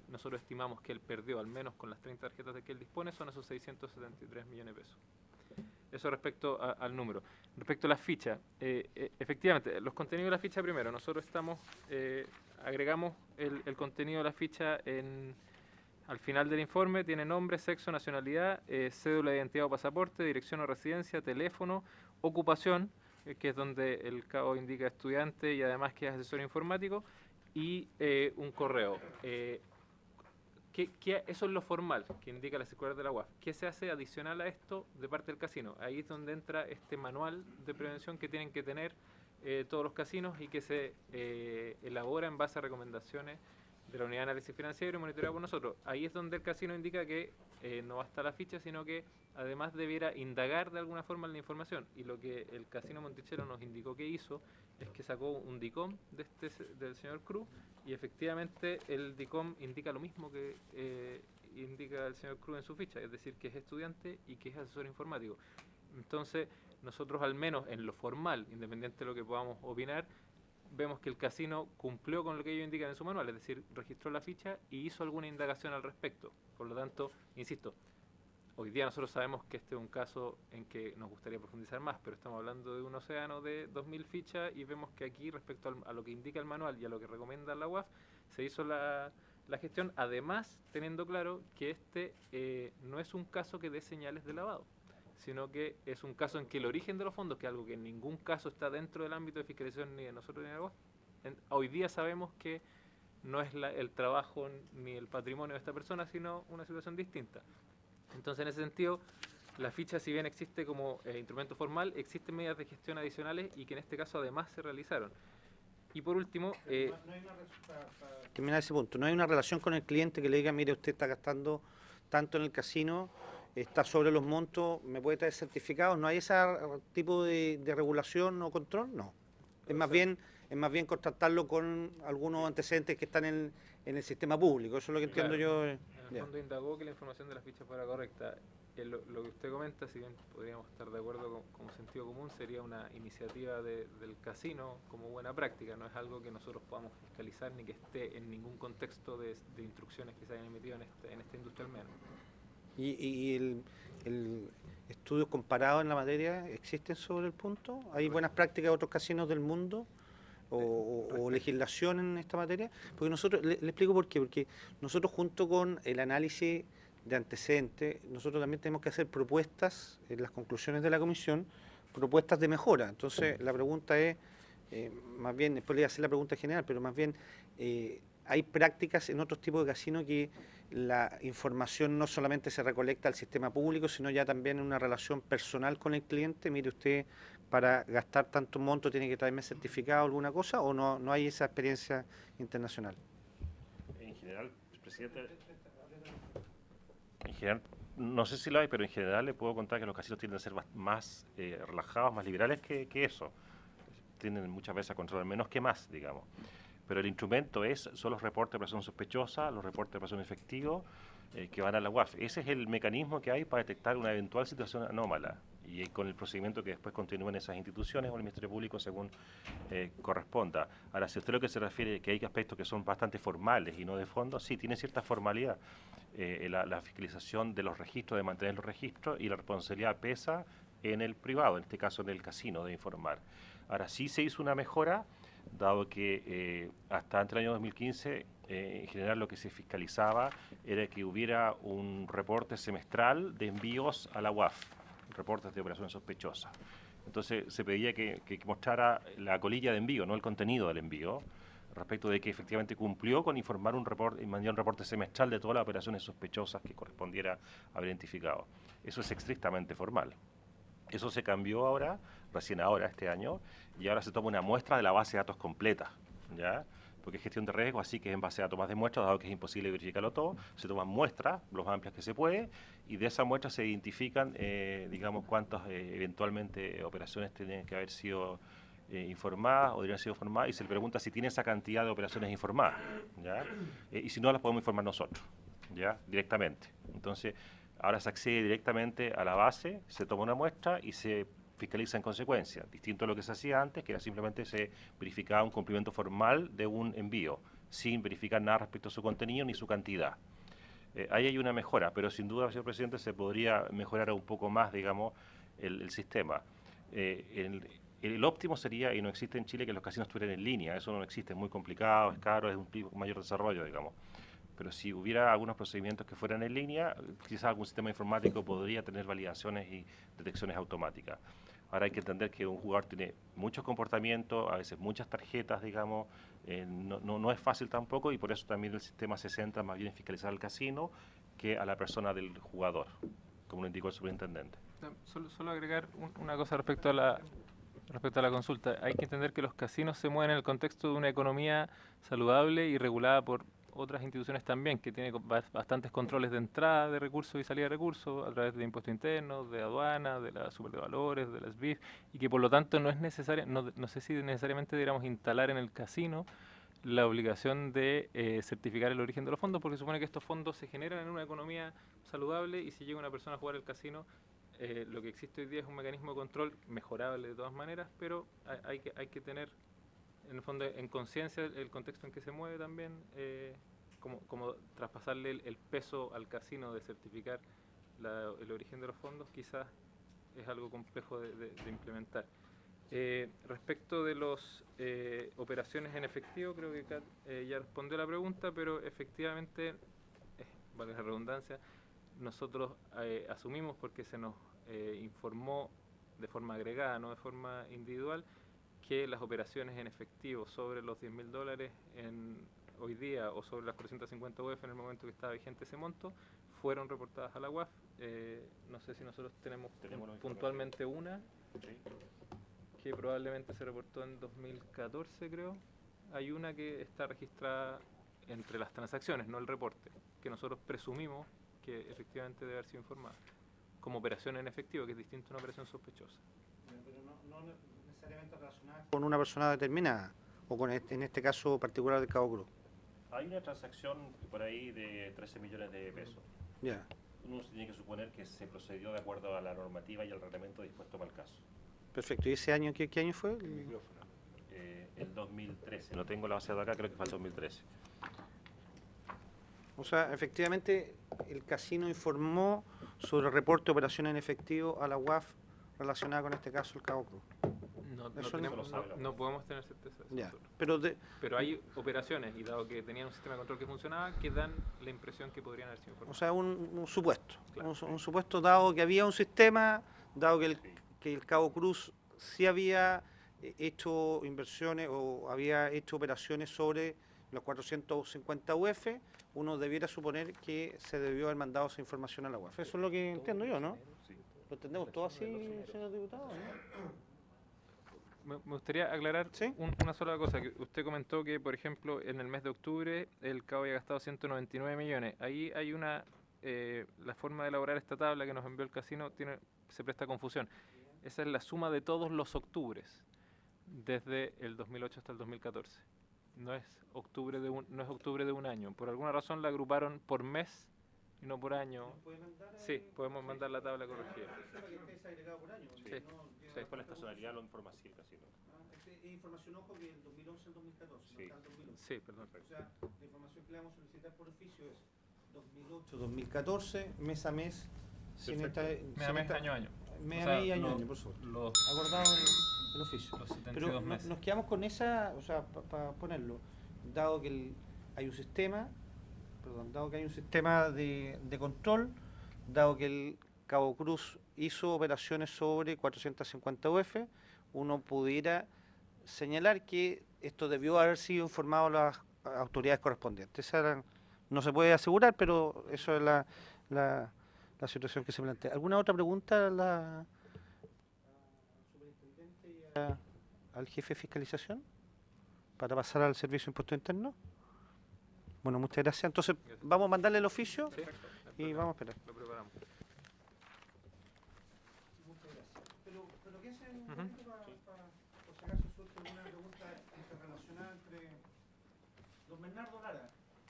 nosotros estimamos que él perdió, al menos con las 30 tarjetas de que él dispone, son esos 673 millones de pesos. Eso respecto al número. Respecto a las fichas, efectivamente, los contenidos de la ficha primero. Nosotros agregamos el contenido de la ficha al final del informe. Tiene nombre, sexo, nacionalidad, cédula de identidad o pasaporte, dirección o residencia, teléfono, ocupación, que es donde el cabo indica estudiante y además que es asesor informático, y un correo. Eso es lo formal que indica la circular de la UAF. ¿Qué se hace adicional a esto de parte del casino? Ahí es donde entra este manual de prevención que tienen que tener todos los casinos y que se elabora en base a recomendaciones de la Unidad de Análisis Financiero y monitoreado por nosotros. Ahí es donde el casino indica que no basta la ficha, sino que además debiera indagar de alguna forma en la información. Y lo que el Casino Monticello nos indicó que hizo es que sacó un DICOM del señor Cruz, y efectivamente el DICOM indica lo mismo que indica el señor Cruz en su ficha, es decir, que es estudiante y que es asesor informático. Entonces, nosotros al menos en lo formal, independiente de lo que podamos opinar, vemos que el casino cumplió con lo que ellos indican en su manual, es decir, registró la ficha y hizo alguna indagación al respecto. Por lo tanto, insisto, hoy día nosotros sabemos que este es un caso en que nos gustaría profundizar más, pero estamos hablando de un océano de 2.000 fichas y vemos que aquí, respecto a lo que indica el manual y a lo que recomienda la UAF, se hizo la gestión, además teniendo claro que este no es un caso que dé señales de lavado, sino que es un caso en que el origen de los fondos, que es algo que en ningún caso está dentro del ámbito de fiscalización ni de nosotros ni de la UAF, hoy día sabemos que no es el trabajo ni el patrimonio de esta persona, sino una situación distinta. Entonces, en ese sentido, la ficha, si bien existe como instrumento formal, existen medidas de gestión adicionales y que en este caso además se realizaron. Y por último... para terminar ese punto, no hay una relación con el cliente que le diga, mire, usted está gastando tanto en el casino, está sobre los montos, ¿me puede traer certificados? ¿No hay ese tipo de regulación o control? No. Es más bien contratarlo con algunos antecedentes que están en el sistema público. Eso es lo que entiendo yo. En el fondo indagó que la información de la ficha fuera correcta. Lo que usted comenta, si bien podríamos estar de acuerdo como sentido común, sería una iniciativa del casino como buena práctica. No es algo que nosotros podamos fiscalizar ni que esté en ningún contexto de instrucciones que se hayan emitido en esta industria al menos. ¿Y el estudios comparados en la materia existen sobre el punto? ¿Hay buenas prácticas de otros casinos del mundo? O legislación en esta materia, porque nosotros, le explico por qué, porque nosotros junto con el análisis de antecedentes, nosotros también tenemos que hacer propuestas en las conclusiones de la comisión, propuestas de mejora. Entonces la pregunta es, más bien, después le voy a hacer la pregunta general, pero más bien, hay prácticas en otros tipos de casinos que la información no solamente se recolecta al sistema público, sino ya también en una relación personal con el cliente. Mire, usted para gastar tanto monto tiene que traerme certificado o alguna cosa, o no hay esa experiencia internacional. En general, presidente, no sé si lo hay, pero en general le puedo contar que los casinos tienden a ser más relajados, más liberales que eso. Tienden muchas veces a controlar menos que más, digamos. Pero el instrumento son los reportes de operación sospechosa, los reportes de operación efectivo que van a la UAF. Ese es el mecanismo que hay para detectar una eventual situación anómala, y con el procedimiento que después continúen esas instituciones o el Ministerio Público según corresponda. Ahora, si usted lo que se refiere que hay aspectos que son bastante formales y no de fondo, sí, tiene cierta formalidad. La fiscalización de los registros, de mantener los registros, y la responsabilidad pesa en el privado, en este caso en el casino, de informar. Ahora, sí se hizo una mejora, dado que hasta antes del año 2015, en general lo que se fiscalizaba era que hubiera un reporte semestral de envíos a la UAF, reportes de operaciones sospechosas. Entonces se pedía que mostrara la colilla de envío, no el contenido del envío, respecto de que efectivamente cumplió con informar un reporte semestral de todas las operaciones sospechosas que correspondiera haber identificado. Eso es estrictamente formal. Eso se cambió ahora, recién ahora, este año, y ahora se toma una muestra de la base de datos completa, ¿ya? Porque es gestión de riesgo, así que es en base a datos más de muestras, dado que es imposible verificarlo todo, se toman muestras, lo más amplias que se puede, y de esa muestra se identifican, digamos, cuántas eventualmente operaciones tienen que haber sido informadas o deberían haber sido informadas, y se le pregunta si tiene esa cantidad de operaciones informadas, ¿ya? Y si no, las podemos informar nosotros, ¿ya? Directamente. Entonces, ahora se accede directamente a la base, se toma una muestra y se fiscaliza en consecuencia, distinto a lo que se hacía antes, que era simplemente se verificaba un cumplimiento formal de un envío, sin verificar nada respecto a su contenido ni su cantidad. Ahí hay una mejora, pero sin duda, señor presidente, se podría mejorar un poco más, digamos, el sistema. El óptimo sería, y no existe en Chile, que los casinos estuvieran en línea. Eso no existe, es muy complicado, es caro, es un tipo mayor desarrollo, digamos. Pero si hubiera algunos procedimientos que fueran en línea, quizás algún sistema informático podría tener validaciones y detecciones automáticas. Ahora hay que entender que un jugador tiene muchos comportamientos, a veces muchas tarjetas, digamos, no es fácil tampoco, y por eso también el sistema se centra más bien en fiscalizar al casino que a la persona del jugador, como lo indicó el superintendente. Solo agregar una cosa respecto a Respecto a la consulta, hay que entender que los casinos se mueven en el contexto de una economía saludable y regulada por otras instituciones también, que tiene bastantes controles de entrada de recursos y salida de recursos a través de impuestos internos, de aduana, de la super de valores, de las BIF, y que por lo tanto no es necesario, no sé si necesariamente deberíamos instalar en el casino la obligación de certificar el origen de los fondos, porque supone que estos fondos se generan en una economía saludable y si llega una persona a jugar al casino, lo que existe hoy día es un mecanismo de control mejorable de todas maneras, pero hay que tener en el fondo en conciencia el contexto en que se mueve también, como traspasarle el peso al casino de certificar el origen de los fondos, quizás es algo complejo de implementar. Respecto de las operaciones en efectivo, creo que Kat ya respondió la pregunta, pero efectivamente, vale la redundancia, nosotros asumimos porque se nos informó de forma agregada, no de forma individual, que las operaciones en efectivo sobre los $10.000 hoy día o sobre las 450 UF en el momento que estaba vigente ese monto, fueron reportadas a la UAF. No sé si nosotros tenemos puntualmente una, que probablemente se reportó en 2014, creo. Hay una que está registrada entre las transacciones, no el reporte, que nosotros presumimos que efectivamente debe haber sido informada, como operación en efectivo, que es distinto a una operación sospechosa. Pero no necesariamente relacionada con una persona determinada, o con en este caso particular de Cabo Cruz. Hay una transacción por ahí de 13 millones de pesos. Ya. Uno tiene que suponer que se procedió de acuerdo a la normativa y al reglamento dispuesto para el caso. Perfecto. ¿Y ese año qué año fue? El 2013. No tengo la base de acá, creo que fue el 2013. O sea, efectivamente, el casino informó sobre el reporte de operaciones en efectivo a la UAF relacionada con este caso el Cabo Cruz. No podemos tener certeza de eso. Ya. Pero hay operaciones, y dado que tenían un sistema de control que funcionaba, que dan la impresión que podrían haber sido informadas. O sea, un supuesto. Claro. Un supuesto dado que había un sistema, dado que el Cabo Cruz sí había hecho inversiones o había hecho operaciones sobre los 450 UF, uno debiera suponer que se debió haber mandado esa información a la UAF. Eso es lo que entiendo yo, ¿no? Sí. ¿Lo entendemos todo así, señor diputado? ¿No? Me gustaría aclarar ¿Sí? una sola cosa, que usted comentó que, por ejemplo, en el mes de octubre el CAO había gastado 199 millones. Ahí hay la forma de elaborar esta tabla que nos envió el casino se presta confusión. Esa es la suma de todos los octubres, desde el 2008 hasta el 2014. No es octubre de un año. Por alguna razón la agruparon por mes y no por año. Sí, podemos mandar la tabla corregida. Sí. Después la estacionalidad lo informa así el casino. Es información, ojo, que el 2011 al 2014, Sí. no está el 2011. Sí, perdón. O sea, la información que le vamos a solicitar por oficio es 2008-2014, mes a mes, sin esta, Mes a mes, año a año. mes O a sea, mes y año a los- año, por supuesto. Los Acordado el oficio. 72 Pero meses. nos quedamos con esa, o sea, para ponerlo, dado que hay un sistema, de control, dado que el Cabo Cruz hizo operaciones sobre 450 UF, uno pudiera señalar que esto debió haber sido informado a las autoridades correspondientes. No se puede asegurar, pero eso es la situación que se plantea. ¿Alguna otra pregunta al superintendente y al jefe de fiscalización para pasar al servicio de impuesto interno? Bueno, muchas gracias. Entonces, vamos a mandarle el oficio Sí, y vamos a esperar. lo preparamos. Pero ¿qué hacen un Ujú. momento por si acaso surge alguna pregunta interrelacionada entre don Bernardo Lara?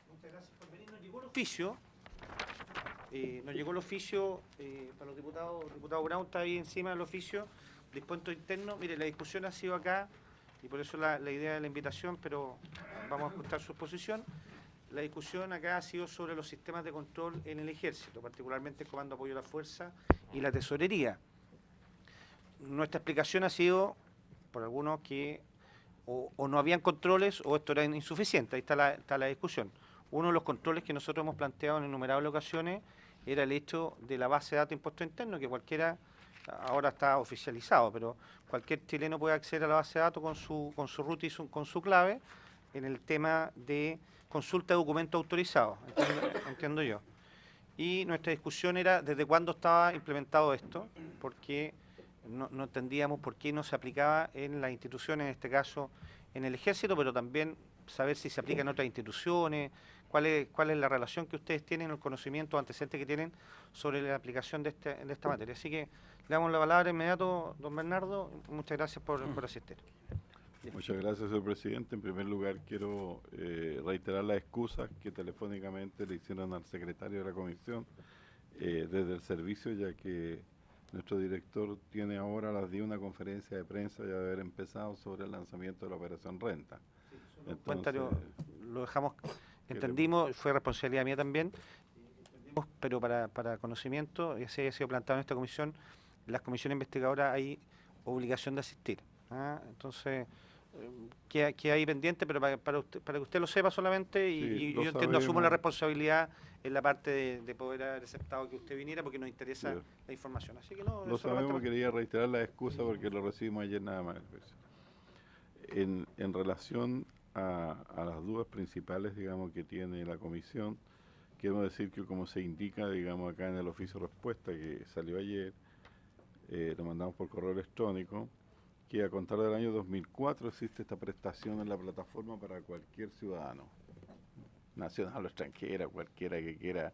Muchas gracias por venir. Nos llegó el oficio, para los diputados. El diputado Brown está ahí encima del oficio de impuesto interno. Mire, la discusión ha sido acá y por eso la idea de la invitación, pero vamos a escuchar su exposición. La discusión acá ha sido sobre los sistemas de control en el ejército, particularmente el Comando de Apoyo a la Fuerza y la Tesorería. Nuestra explicación ha sido, por algunos, que o no habían controles o esto era insuficiente. Ahí está la discusión. Uno de los controles que nosotros hemos planteado en innumerables ocasiones era el hecho de la base de datos de impuesto interno, que cualquiera, ahora está oficializado, pero cualquier chileno puede acceder a la base de datos con su root y con su clave en el tema de consulta de documentos autorizados, entiendo yo. Y nuestra discusión era desde cuándo estaba implementado esto, porque no entendíamos por qué no se aplicaba en las instituciones, en este caso en el Ejército, pero también saber si se aplica en otras instituciones, cuál es la relación que ustedes tienen, el conocimiento antecedente que tienen sobre la aplicación de esta materia. Así que le damos la palabra inmediato, don Bernardo. Muchas gracias por asistir. Muchas gracias, señor presidente. En primer lugar, quiero reiterar las excusas que telefónicamente le hicieron al secretario de la comisión desde el servicio, ya que nuestro director tiene ahora a las 10 una conferencia de prensa ya de haber empezado sobre el lanzamiento de la operación Renta. Comentario, lo dejamos, entendimos, fue responsabilidad mía también, pero para conocimiento, y así ha sido planteado en esta comisión, las comisiones investigadoras hay obligación de asistir. Entonces, queda ahí pendiente, pero para que usted lo sepa solamente, y yo entiendo, asumo la responsabilidad en la parte de poder haber aceptado que usted viniera porque nos interesa la información. Así que no, lo sabemos, quería reiterar la excusa porque lo recibimos ayer nada más. En relación a las dudas principales, digamos, que tiene la comisión, quiero decir que como se indica, digamos, acá en el oficio de respuesta que salió ayer, lo mandamos por correo electrónico, que a contar del año 2004 existe esta prestación en la plataforma para cualquier ciudadano, nacional o extranjera, cualquiera que quiera,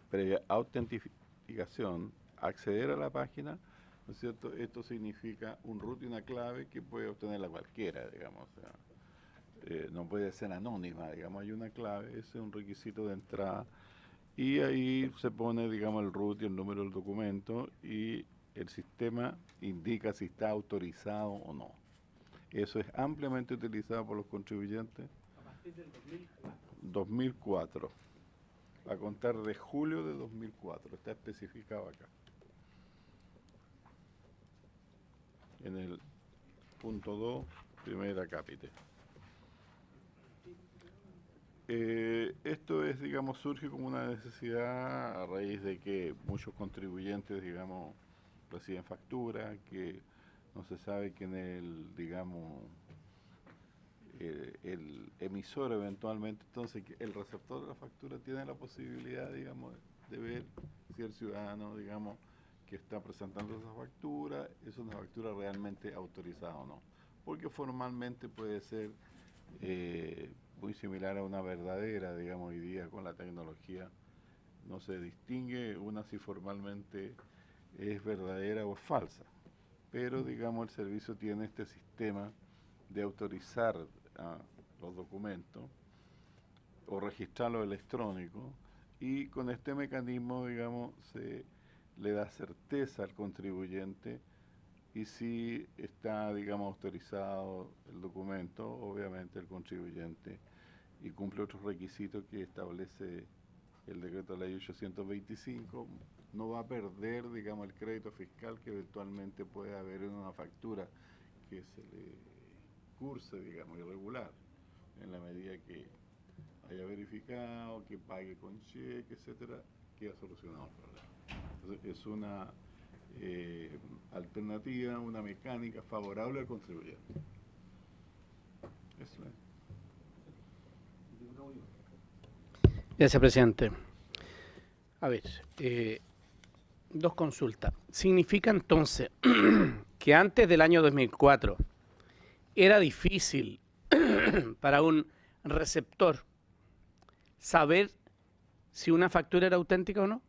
previa autentificación, acceder a la página, ¿no es cierto? Esto significa un root y una clave que puede obtenerla cualquiera, digamos, o sea, no puede ser anónima, digamos, hay una clave, ese es un requisito de entrada, y ahí se pone, digamos, el root y el número del documento, y el sistema indica si está autorizado o no. Eso es ampliamente utilizado por los contribuyentes. A partir del 2004. A contar de julio de 2004, está especificado acá. En el punto 2, primera cápite. Esto es, digamos, surge como una necesidad a raíz de que muchos contribuyentes, digamos, reciben factura, que no se sabe quién es digamos, el emisor eventualmente, entonces el receptor de la factura tiene la posibilidad, digamos, de ver si el ciudadano, digamos, que está presentando esa factura es una factura realmente autorizada o no, porque formalmente puede ser muy similar a una verdadera, digamos, hoy día con la tecnología no se distingue una si formalmente es verdadera o es falsa, pero digamos el servicio tiene este sistema de autorizar los documentos o registrarlo electrónico, y con este mecanismo, digamos, se le da certeza al contribuyente, y si está, digamos, autorizado el documento, obviamente el contribuyente, y cumple otros requisitos que establece el decreto de ley 825, no va a perder, digamos, el crédito fiscal que eventualmente puede haber en una factura que se le curse, digamos, irregular, en la medida que haya verificado, que pague con cheque, etcétera, queda solucionado el problema. Entonces, es una alternativa, una mecánica favorable al contribuyente. Eso es. Gracias, presidente. A ver, dos consultas. ¿Significa entonces que antes del año 2004 era difícil para un receptor saber si una factura era auténtica o no?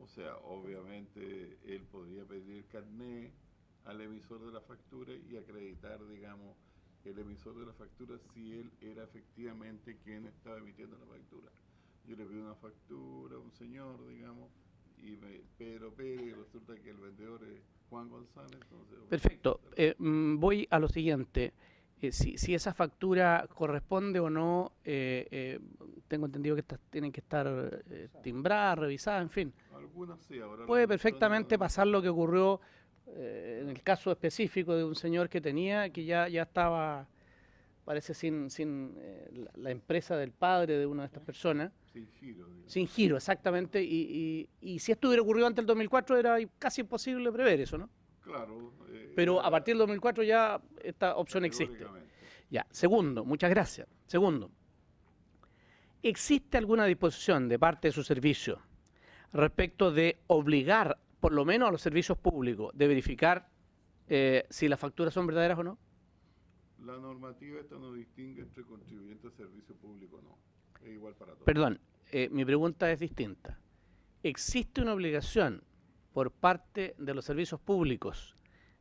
O sea, obviamente él podría pedir carné al emisor de la factura y acreditar, digamos, el emisor de la factura si él era efectivamente quien estaba emitiendo la factura. Yo le pido una factura a un señor, digamos, y Pedro Pérez, y resulta que el vendedor es Juan González. Entonces, perfecto. Voy a lo siguiente. Si esa factura corresponde o no, tengo entendido que tienen que estar timbradas, revisadas, en fin. Algunas sí, ahora puede perfectamente pasar lo que ocurrió en el caso específico de un señor que tenía, que ya estaba, parece, sin la empresa del padre de una de estas personas. Sin giro. Digamos. Sin giro, exactamente. Y si esto hubiera ocurrido antes del 2004, era casi imposible prever eso, ¿no? Claro. Pero a partir del 2004 ya esta opción existe. Ya. Segundo, muchas gracias. Segundo, ¿existe alguna disposición de parte de su servicio respecto de obligar, por lo menos a los servicios públicos, de verificar si las facturas son verdaderas o no? La normativa esta no distingue entre contribuyente y servicio público, no. Es igual para todos. Perdón, mi pregunta es distinta. ¿Existe una obligación por parte de los servicios públicos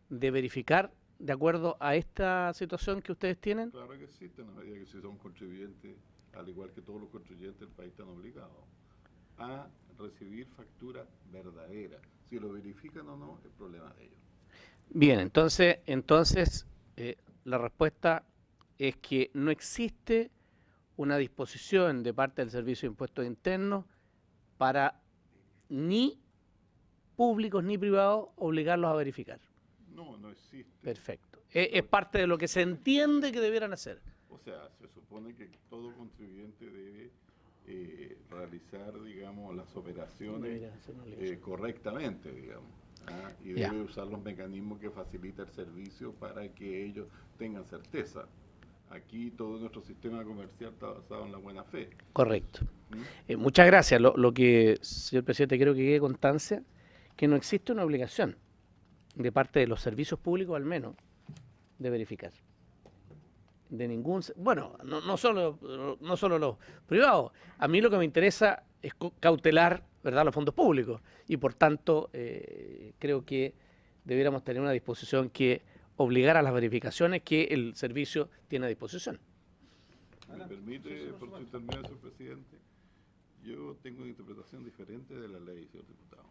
de verificar de acuerdo a esta situación que ustedes tienen? Claro que existe, en la medida que si son contribuyentes, al igual que todos los contribuyentes del país, están obligados a recibir factura verdadera. Si lo verifican o no, es problema de ellos. Bien, entonces la respuesta es que no existe una disposición de parte del Servicio de Impuestos Internos para ni públicos ni privados obligarlos a verificar. No, no existe. Perfecto. Es parte de lo que se entiende que debieran hacer. O sea, se supone que todo contribuyente debe realizar, digamos, las operaciones Deberían hacer una obligación. correctamente, digamos. Y Ya. debe usar los mecanismos que facilita el servicio para que ellos tengan certeza. Aquí todo nuestro sistema comercial está basado en la buena fe. Correcto. ¿Mm? Muchas gracias. Lo que, señor presidente, quiero que quede constancia que no existe una obligación de parte de los servicios públicos, al menos, de verificar. De ningún... Bueno, no solo los privados. A mí lo que me interesa es cautelar, ¿verdad?, los fondos públicos. Y, por tanto, creo que debiéramos tener una disposición que obligara a las verificaciones que el servicio tiene a disposición. ¿Me permite, por su intermedio, señor presidente? Yo tengo una interpretación diferente de la ley, señor diputado.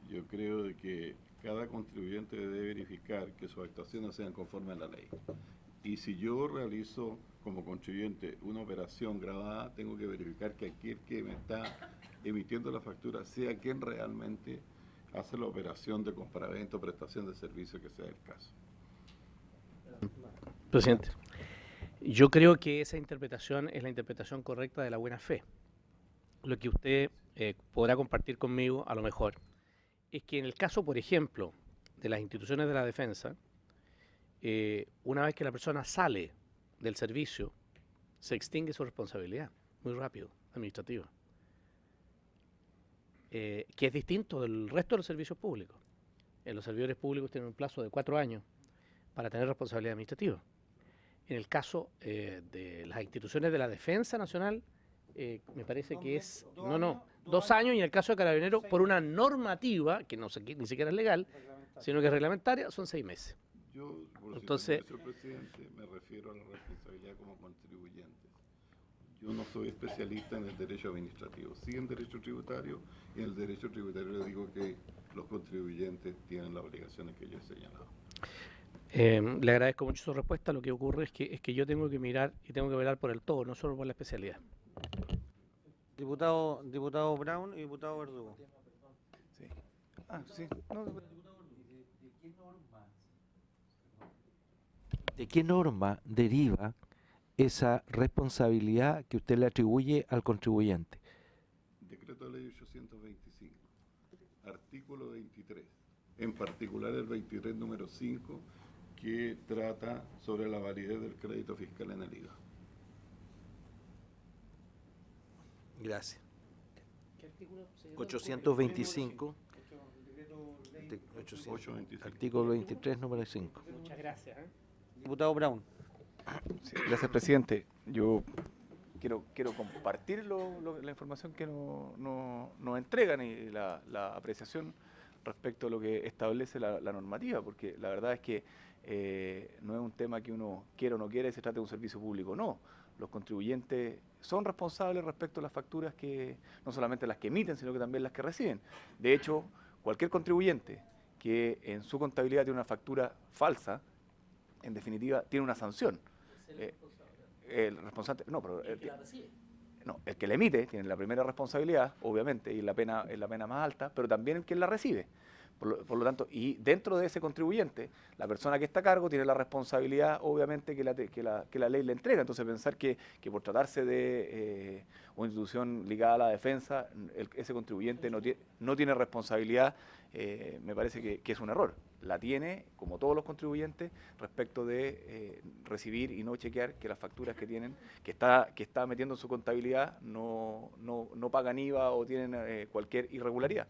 Yo creo de que cada contribuyente debe verificar que sus actuaciones sean conformes a la ley. Y si yo realizo como contribuyente una operación grabada, tengo que verificar que aquel que me está emitiendo la factura sea quien realmente hace la operación de compraventa o prestación de servicio que sea el caso. Presidente, yo creo que esa interpretación es la interpretación correcta de la buena fe. Lo que usted podrá compartir conmigo, a lo mejor, es que en el caso, por ejemplo, de las instituciones de la defensa, una vez que la persona sale del servicio, se extingue su responsabilidad, muy rápido, administrativa, que es distinto del resto de los servicios públicos. Los servidores públicos tienen un plazo de 4 años para tener responsabilidad administrativa. En el caso de las instituciones de la Defensa Nacional, me parece que es 2 años, y en el caso de Carabineros, por una normativa que no sé, ni siquiera es legal, sino que es reglamentaria, son 6 meses. Yo, por Entonces, señor presidente, me refiero a la responsabilidad como contribuyente. Yo no soy especialista en el derecho administrativo, sí en derecho tributario, y en el derecho tributario le digo que los contribuyentes tienen las obligaciones que yo he señalado. Le agradezco mucho su respuesta. Lo que ocurre es que yo tengo que mirar y tengo que velar por el todo, no solo por la especialidad. Diputado Brown y diputado Verdugo. Sí. Sí. No, ¿de qué norma deriva esa responsabilidad que usted le atribuye al contribuyente? Decreto de ley 825, artículo 23, en particular el 23 número 5, que trata sobre la validez del crédito fiscal en el IVA. Gracias. 825, 825. artículo 23, número 5. Muchas gracias. Diputado Brown. Sí, gracias, presidente. Yo quiero compartir la información que nos entregan y la apreciación respecto a lo que establece la normativa, porque la verdad es que no es un tema que uno quiera o no quiera y se trata de un servicio público, no. Los contribuyentes son responsables respecto a las facturas que, no solamente las que emiten, sino que también las que reciben. De hecho, cualquier contribuyente que en su contabilidad tiene una factura falsa, en definitiva, tiene una sanción. El responsable, no, pero el que la emite tiene la primera responsabilidad, obviamente, y la pena es la pena más alta, pero también el que la recibe. Por lo tanto, y dentro de ese contribuyente, la persona que está a cargo tiene la responsabilidad, obviamente, que la ley le entrega. Entonces, pensar que por tratarse de una institución ligada a la defensa, ese contribuyente no tiene responsabilidad, me parece que es un error. La tiene, como todos los contribuyentes, respecto de recibir y no chequear que las facturas que tienen, que está metiendo en su contabilidad, no pagan IVA o tienen cualquier irregularidad.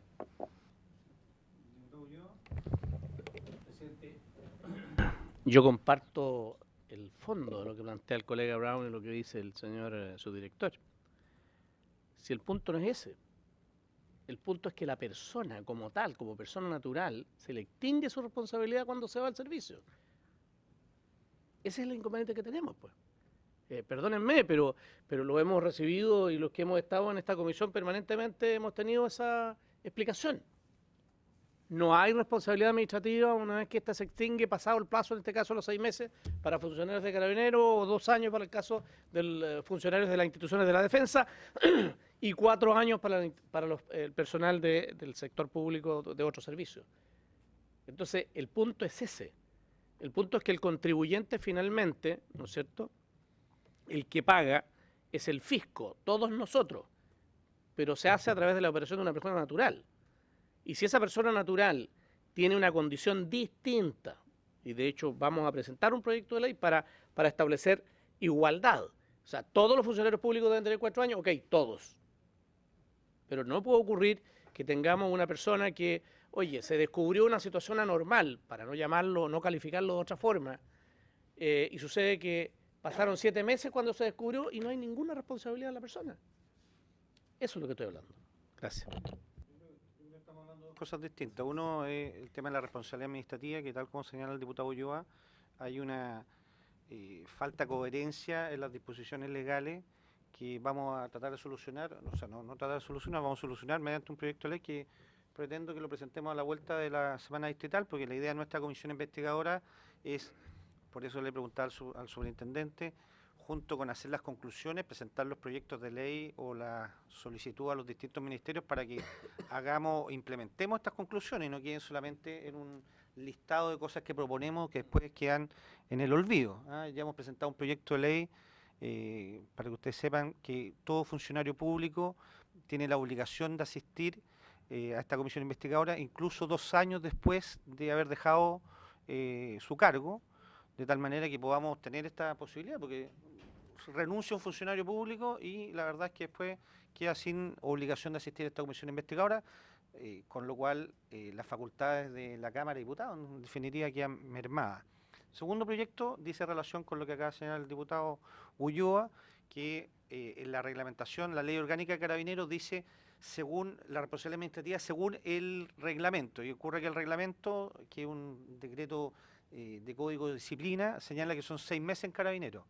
Yo comparto el fondo de lo que plantea el colega Brown y lo que dice el señor subdirector. Si el punto no es ese, el punto es que la persona como tal, como persona natural, se le extingue su responsabilidad cuando se va al servicio. Ese es el inconveniente que tenemos, pues. Perdónenme, pero lo hemos recibido y los que hemos estado en esta comisión permanentemente hemos tenido esa explicación. No hay responsabilidad administrativa una vez que ésta se extingue, pasado el plazo, en este caso los 6 meses, para funcionarios de Carabineros, o 2 años para el caso de funcionarios de las instituciones de la defensa, y 4 años para el personal del sector público de otros servicios. Entonces, el punto es ese. El punto es que el contribuyente finalmente, ¿no es cierto?, el que paga es el fisco, todos nosotros, pero se hace a través de la operación de una persona natural. Y si esa persona natural tiene una condición distinta, y de hecho vamos a presentar un proyecto de ley para establecer igualdad. O sea, todos los funcionarios públicos deben tener 4 años, ok, todos. Pero no puede ocurrir que tengamos una persona que, oye, se descubrió una situación anormal, para no llamarlo, no calificarlo de otra forma, y sucede que pasaron 7 meses cuando se descubrió y no hay ninguna responsabilidad de la persona. Eso es lo que estoy hablando. Gracias. Cosas distintas. Uno es el tema de la responsabilidad administrativa, que tal como señala el diputado Ulloa, hay una falta de coherencia en las disposiciones legales que vamos a tratar de solucionar, o sea, no tratar de solucionar, vamos a solucionar mediante un proyecto de ley que pretendo que lo presentemos a la vuelta de la semana distrital, porque la idea de nuestra comisión investigadora es, por eso le he preguntado al superintendente, junto con hacer las conclusiones, presentar los proyectos de ley o la solicitud a los distintos ministerios para que implementemos estas conclusiones y no queden solamente en un listado de cosas que proponemos que después quedan en el olvido. Ya hemos presentado un proyecto de ley para que ustedes sepan que todo funcionario público tiene la obligación de asistir a esta comisión investigadora, incluso 2 años después de haber dejado su cargo, de tal manera que podamos tener esta posibilidad, porque renuncia un funcionario público y la verdad es que después queda sin obligación de asistir a esta comisión investigadora, con lo cual las facultades de la Cámara de Diputados en definitiva quedan mermadas. Segundo proyecto dice relación con lo que acaba de señalar el diputado Ulloa, que en la reglamentación, la ley orgánica de Carabineros dice según la responsabilidad administrativa, según el reglamento, y ocurre que el reglamento, que es un decreto de código de disciplina, señala que son 6 meses en Carabineros.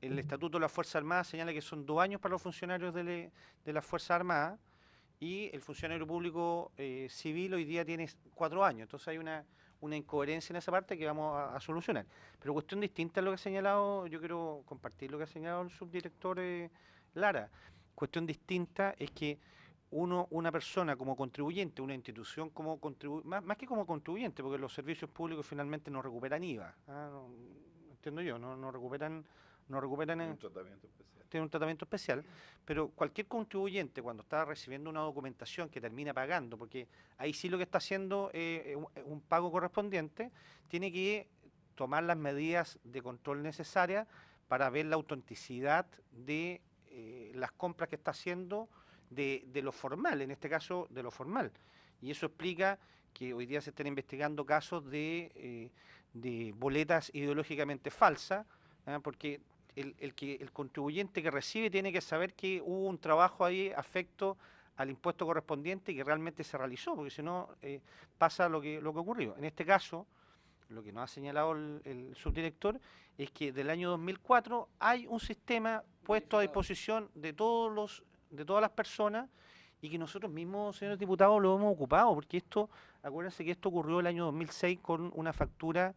El Estatuto de las Fuerzas Armadas señala que son 2 años para los funcionarios de las Fuerzas Armadas, y el funcionario público civil hoy día tiene 4 años. Entonces hay una incoherencia en esa parte que vamos a solucionar. Pero cuestión distinta a lo que ha señalado, yo quiero compartir lo que ha señalado el subdirector Lara. Cuestión distinta es que una persona como contribuyente, una institución como contribuyente, más que como contribuyente, porque los servicios públicos finalmente no recuperan IVA, entiendo yo, no recuperan Un tratamiento especial. tiene un tratamiento especial, pero cualquier contribuyente cuando está recibiendo una documentación que termina pagando, porque ahí sí lo que está haciendo un pago correspondiente, tiene que tomar las medidas de control necesarias para ver la autenticidad de las compras que está haciendo de lo formal, en este caso de lo formal. Y eso explica que hoy día se estén investigando casos de boletas ideológicamente falsas, porque el contribuyente que recibe tiene que saber que hubo un trabajo ahí afecto al impuesto correspondiente y que realmente se realizó, porque si no pasa lo que ocurrió. En este caso, lo que nos ha señalado el subdirector es que del año 2004 hay un sistema puesto a disposición de todas las personas y que nosotros mismos, señores diputados, lo hemos ocupado, porque esto, acuérdense que esto ocurrió el año 2006 con una factura.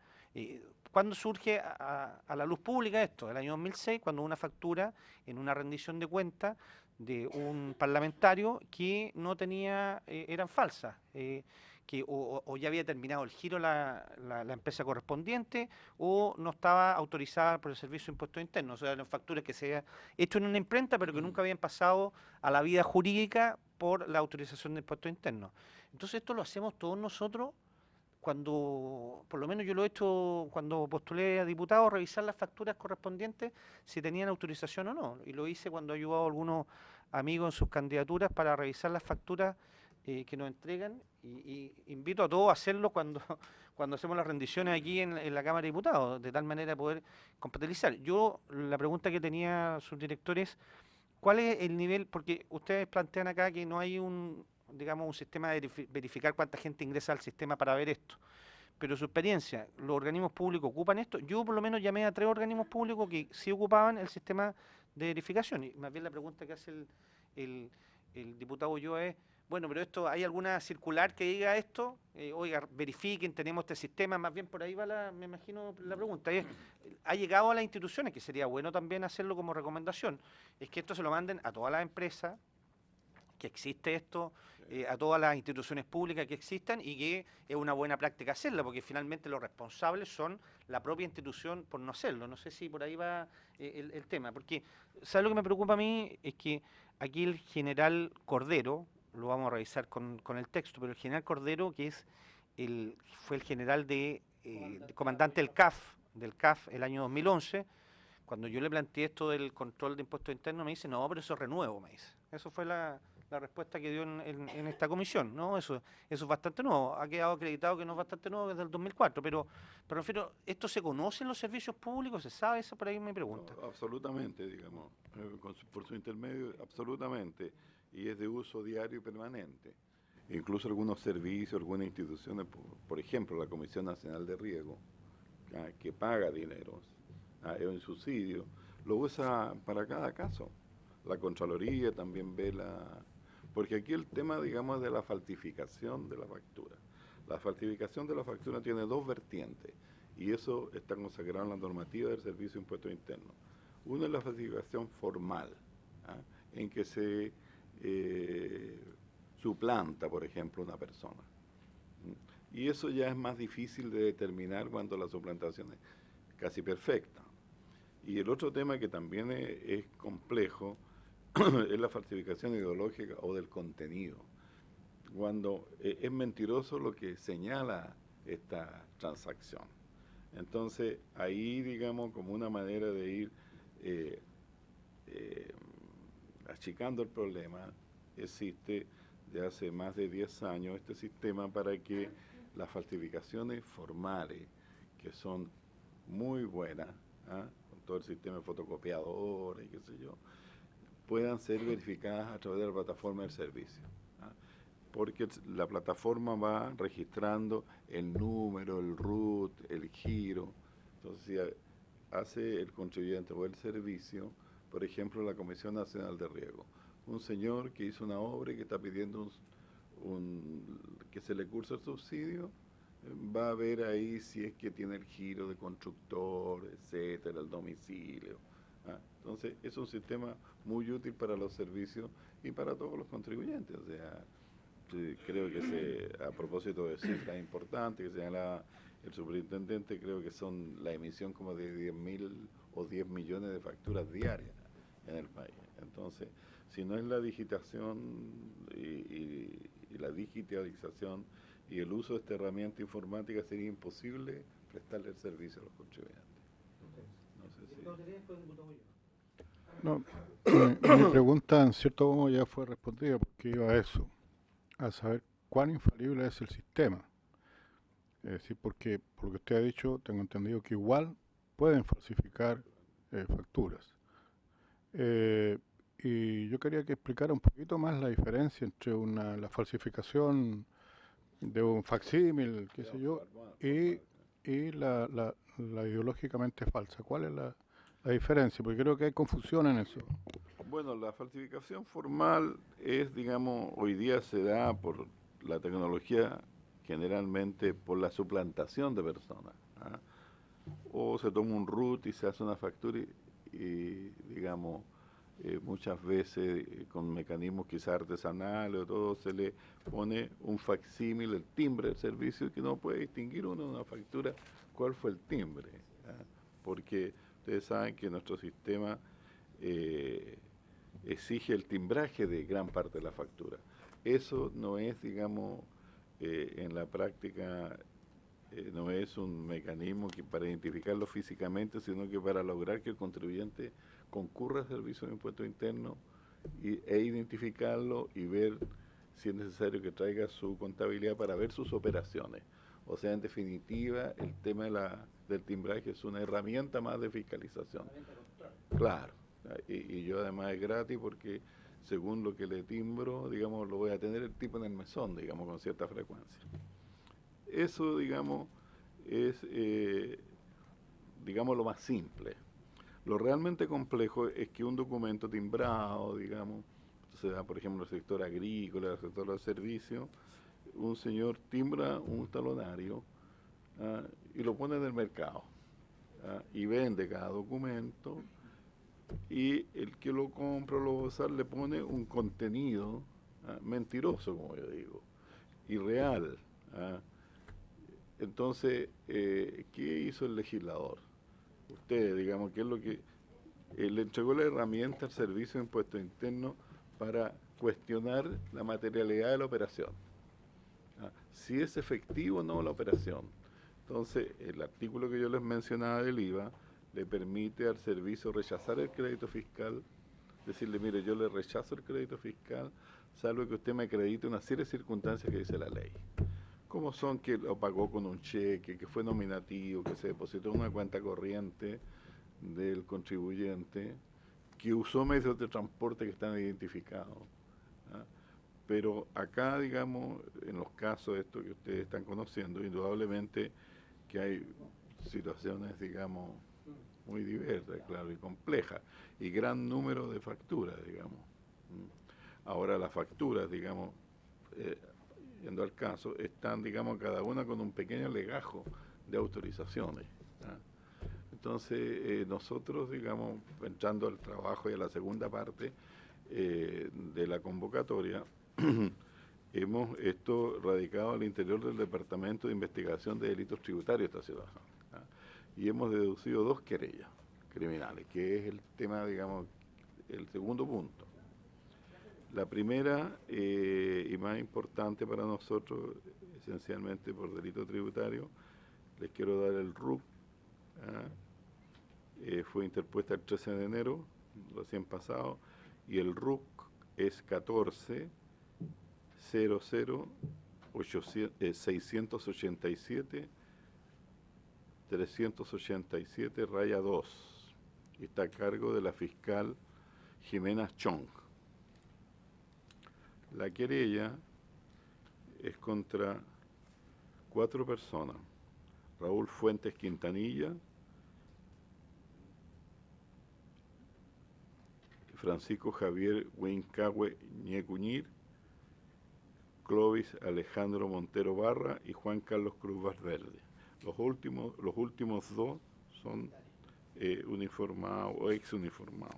¿Cuándo surge a la luz pública esto? El año 2006, cuando una factura en una rendición de cuentas de un parlamentario que no tenía, eran falsas, que o ya había terminado el giro la empresa correspondiente o no estaba autorizada por el Servicio de Impuestos Internos, o sea, eran facturas que se habían hecho en una imprenta pero que nunca habían pasado a la vida jurídica por la autorización de impuestos internos. Entonces esto lo hacemos todos nosotros cuando, por lo menos yo lo he hecho cuando postulé a diputado, revisar las facturas correspondientes si tenían autorización o no. Y lo hice cuando he ayudado a algunos amigos en sus candidaturas para revisar las facturas que nos entregan y invito a todos a hacerlo cuando, cuando hacemos las rendiciones aquí en la Cámara de Diputados, de tal manera poder compatibilizar. Yo, la pregunta que tenía subdirector es, ¿cuál es el nivel? Porque ustedes plantean acá que no hay un, digamos, un sistema de verificar cuánta gente ingresa al sistema para ver esto. Pero su experiencia, ¿los organismos públicos ocupan esto? Yo por lo menos llamé a 3 organismos públicos que sí ocupaban el sistema de verificación. Y más bien la pregunta que hace el diputado Ulloa es, bueno, pero esto, ¿hay alguna circular que diga esto? Oiga, verifiquen, tenemos este sistema, más bien por ahí va me imagino la pregunta. ¿Ha llegado a las instituciones, que sería bueno también hacerlo como recomendación? Es que esto se lo manden a todas las empresas, que existe esto, a todas las instituciones públicas que existan y que es una buena práctica hacerla, porque finalmente los responsables son la propia institución por no hacerlo. No sé si por ahí va el tema, porque ¿sabes lo que me preocupa a mí? Es que aquí el general Cordero, lo vamos a revisar con el texto, pero el general Cordero, que es fue el general de comandante del CAF el año 2011, cuando yo le planteé esto del control de impuestos internos, me dice, no, pero eso es renuevo, me dice. Eso fue la respuesta que dio en esta comisión, ¿no? Eso es bastante nuevo. Ha quedado acreditado que no es bastante nuevo desde el 2004, pero refiero, ¿esto se conoce en los servicios públicos? ¿Se sabe eso? Por ahí mi pregunta. No, absolutamente, digamos, por su intermedio, absolutamente, y es de uso diario y permanente. Incluso algunos servicios, algunas instituciones, por ejemplo, la Comisión Nacional de Riego, que paga dineros, es un subsidio, lo usa para cada caso. La Contraloría también ve porque aquí el tema, digamos, de la falsificación de la factura. La falsificación de la factura tiene 2 vertientes, y eso está consagrado en la normativa del Servicio de Impuestos Internos. Uno es la falsificación formal, en que se suplanta, por ejemplo, una persona. Y eso ya es más difícil de determinar cuando la suplantación es casi perfecta. Y el otro tema que también es complejo es la falsificación ideológica o del contenido. Cuando es mentiroso lo que señala esta transacción. Entonces, ahí, digamos, como una manera de ir achicando el problema, existe de hace más de 10 años este sistema para que las falsificaciones formales, que son muy buenas, con todo el sistema de fotocopiadora y qué sé yo, puedan ser verificadas a través de la plataforma del servicio. Porque la plataforma va registrando el número, el root, el giro. Entonces, si hace el contribuyente o el servicio, por ejemplo, la Comisión Nacional de Riego, un señor que hizo una obra y que está pidiendo que se le curse el subsidio, va a ver ahí si es que tiene el giro de constructor, etcétera, el domicilio. Entonces, es un sistema muy útil para los servicios y para todos los contribuyentes. O sea, creo que a propósito de cifras importantes que señala el superintendente, creo que son la emisión como de 10.000 o 10 millones de facturas diarias en el país. Entonces, si no es la digitación y la digitalización y el uso de esta herramienta informática, sería imposible prestarle el servicio a los contribuyentes. No sé si... Mi pregunta en cierto modo ya fue respondida, porque iba a eso, a saber cuán infalible es el sistema. Es decir, porque por lo que usted ha dicho, tengo entendido que igual pueden falsificar facturas. Y yo quería que explicara un poquito más la diferencia entre la falsificación de un facsímil, qué sé yo, y la ideológicamente falsa. ¿Cuál es la diferencia? Porque creo que hay confusión en eso. Bueno, la falsificación formal es, digamos, hoy día se da por la tecnología, generalmente por la suplantación de personas. O se toma un root y se hace una factura y digamos, muchas veces con mecanismos quizás artesanales o todo, se le pone un facsímil, el timbre del servicio, que no puede distinguir uno de una factura cuál fue el timbre. Porque ustedes saben que nuestro sistema exige el timbraje de gran parte de la factura. Eso no es, digamos, en la práctica, no es un mecanismo que para identificarlo físicamente, sino que para lograr que el contribuyente concurra al servicio de impuestos internos e identificarlo y ver si es necesario que traiga su contabilidad para ver sus operaciones. O sea, en definitiva, el tema del timbraje es una herramienta más de fiscalización. Claro, y yo además es gratis porque según lo que le timbro, digamos, lo voy a tener el tipo en el mesón, digamos, con cierta frecuencia. Eso, digamos, es, digamos, lo más simple. Lo realmente complejo es que un documento timbrado, digamos, se da, por ejemplo, en el sector agrícola, en el sector de servicios, un señor timbra un talonario y lo pone en el mercado y vende cada documento, y el que lo compra o lo va a usar le pone un contenido mentiroso, como yo digo, irreal. Entonces, ¿qué hizo el legislador? Usted, digamos, ¿qué es lo que le entregó la herramienta al Servicio de Impuestos Internos para cuestionar la materialidad de la operación? Si es efectivo o no la operación. Entonces, el artículo que yo les mencionaba del IVA le permite al servicio rechazar el crédito fiscal, decirle, mire, yo le rechazo el crédito fiscal, salvo que usted me acredite una serie de circunstancias que dice la ley. Como son que lo pagó con un cheque, que fue nominativo, que se depositó en una cuenta corriente del contribuyente, que usó medios de transporte que están identificados. Pero acá, digamos, en los casos estos que ustedes están conociendo, indudablemente que hay situaciones, digamos, muy diversas, claro, y complejas, y gran número de facturas, digamos. Ahora las facturas, digamos, yendo al caso, están, digamos, cada una con un pequeño legajo de autorizaciones. Entonces, nosotros, digamos, entrando al trabajo y a la segunda parte de la convocatoria, hemos esto radicado al interior del Departamento de Investigación de Delitos Tributarios de esta ciudad. Y hemos deducido 2 querellas criminales, que es el tema, digamos, el segundo punto. La primera y más importante para nosotros, esencialmente por delito tributario, les quiero dar el RUC. Fue interpuesta el 13 de enero, recién pasado, y el RUC es 14 00 687 387 2, y está a cargo de la fiscal Jimena Chong. La querella es contra 4 personas: Raúl Fuentes Quintanilla, Francisco Javier Huincahue Ñecuñir, Clovis Alejandro Montero Barra y Juan Carlos Cruz Valverde. Los últimos 2 son uniformados o ex uniformados.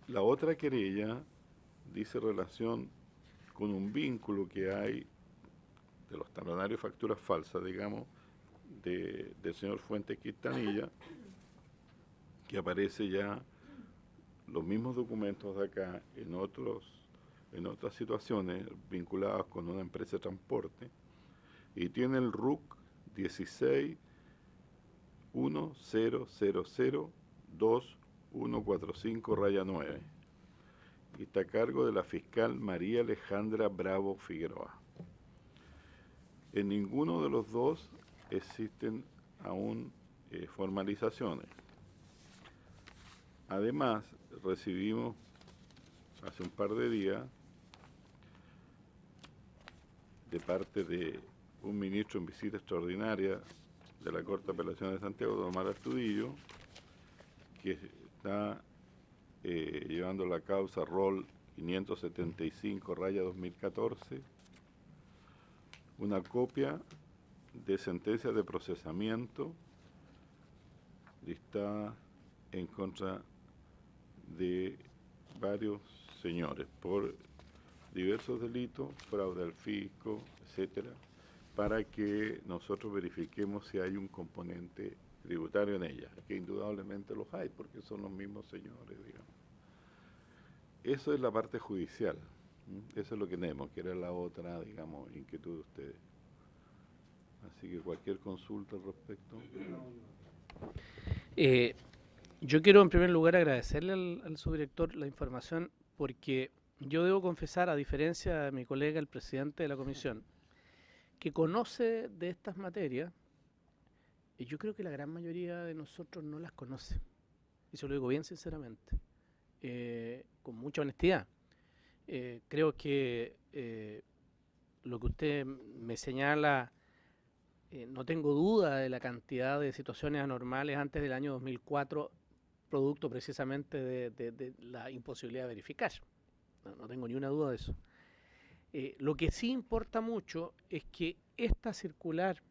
La otra querella dice relación con un vínculo que hay de los talonarios facturas falsas, digamos, del señor Fuentes Quintanilla, que aparece ya los mismos documentos de acá en otras situaciones vinculadas con una empresa de transporte, y tiene el RUC 16-1000-2145-9, y está a cargo de la fiscal María Alejandra Bravo Figueroa. En ninguno de los 2 existen aún formalizaciones. Además, recibimos hace un par de días de parte de un ministro en visita extraordinaria de la Corte de Apelaciones de Santiago, don Omar Astudillo, que está llevando la causa ROL 575-2014, una copia de sentencia de procesamiento dictada en contra de varios señores por diversos delitos, fraude al fisco, etcétera, para que nosotros verifiquemos si hay un componente tributario en ella, que indudablemente los hay, porque son los mismos señores, digamos. Eso es la parte judicial, eso es lo que tenemos, que era la otra, digamos, inquietud de ustedes. Así que cualquier consulta al respecto. Yo quiero en primer lugar agradecerle al subdirector la información porque yo debo confesar, a diferencia de mi colega, el presidente de la comisión, que conoce de estas materias, y yo creo que la gran mayoría de nosotros no las conoce. Y se lo digo bien sinceramente, con mucha honestidad. Creo que lo que usted me señala, no tengo duda de la cantidad de situaciones anormales antes del año 2004, producto precisamente de la imposibilidad de verificar. No tengo ni una duda de eso. Lo que sí importa mucho es que esta circular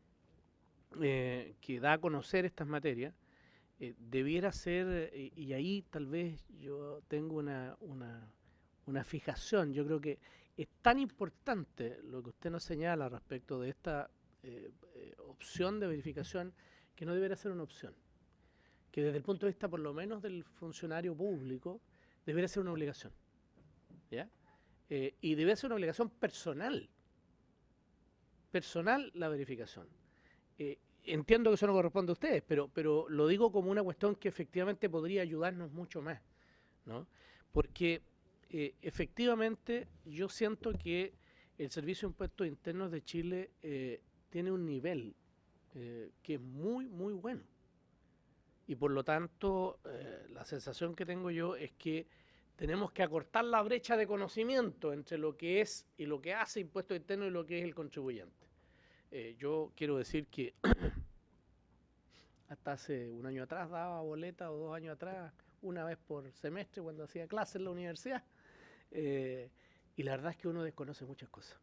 que da a conocer estas materias debiera ser, y ahí tal vez yo tengo una fijación, yo creo que es tan importante lo que usted nos señala respecto de esta opción de verificación, que no debería ser una opción, que desde el punto de vista por lo menos del funcionario público debería ser una obligación, ¿ya? Y debe ser una obligación personal la verificación. Entiendo que eso no corresponde a ustedes, pero lo digo como una cuestión que efectivamente podría ayudarnos mucho más, ¿no? Porque efectivamente yo siento que el Servicio de Impuestos Internos de Chile tiene un nivel que es muy, muy bueno. Y por lo tanto, la sensación que tengo yo es que tenemos que acortar la brecha de conocimiento entre lo que es y lo que hace Impuestos Internos y lo que es el contribuyente. Yo quiero decir que hasta hace un año atrás daba boleta, o 2 años atrás, una vez por semestre cuando hacía clases en la universidad, y la verdad es que uno desconoce muchas cosas,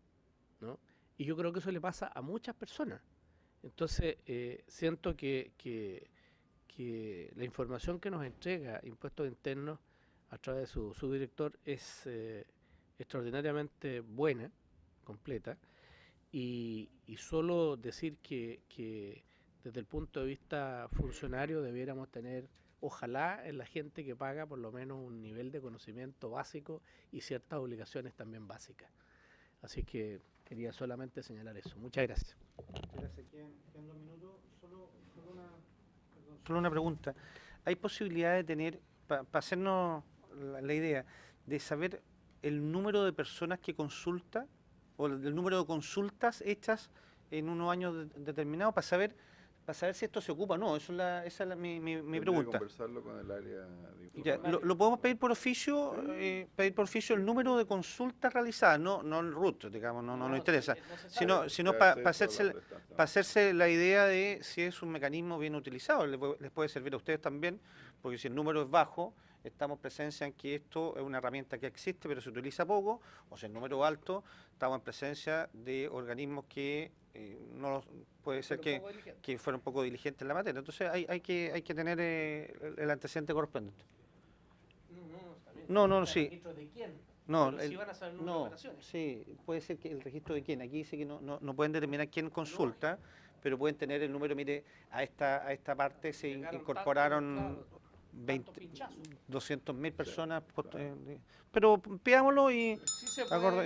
¿no? Y yo creo que eso le pasa a muchas personas. Entonces, siento que la información que nos entrega Impuestos Internos a través de su subdirector es extraordinariamente buena, completa, y solo decir que desde el punto de vista funcionario debiéramos tener, ojalá, en la gente que paga por lo menos un nivel de conocimiento básico y ciertas obligaciones también básicas. Así que quería solamente señalar eso. Muchas gracias. Gracias. Quedan 2 minutos. Solo una pregunta. ¿Hay posibilidad de tener, para hacernos la idea, de saber el número de personas que consulta o el número de consultas hechas en unos años determinados, para saber si esto se ocupa o no? Esa es mi pregunta. Conversarlo con el área de Ya, lo podemos pedir por oficio, el número de consultas realizadas, no el RUT, digamos, no nos interesa, sino para hacerse la idea de si es un mecanismo bien utilizado. Les puede servir a ustedes también, porque si el número es bajo, estamos presencia en que esto es una herramienta que existe pero se utiliza poco, o si el número es alto, estamos en presencia de organismos que puede ser que fueron un poco diligentes en la materia. Entonces hay que tener el antecedente correspondiente. No, sí. ¿El registro de quién? No, Pero si van a saber el número de operaciones. sí, puede ser que el registro de quién. Aquí dice que no pueden determinar quién consulta, pero pueden tener el número. Mire, a esta parte se incorporaron 200.000 personas, pero pidámoslo y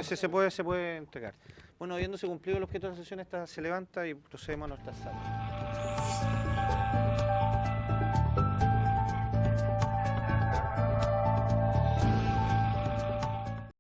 si se puede entregar. Bueno, habiéndose cumplido el objeto de la sesión, esta se levanta y procedemos a nuestra sala.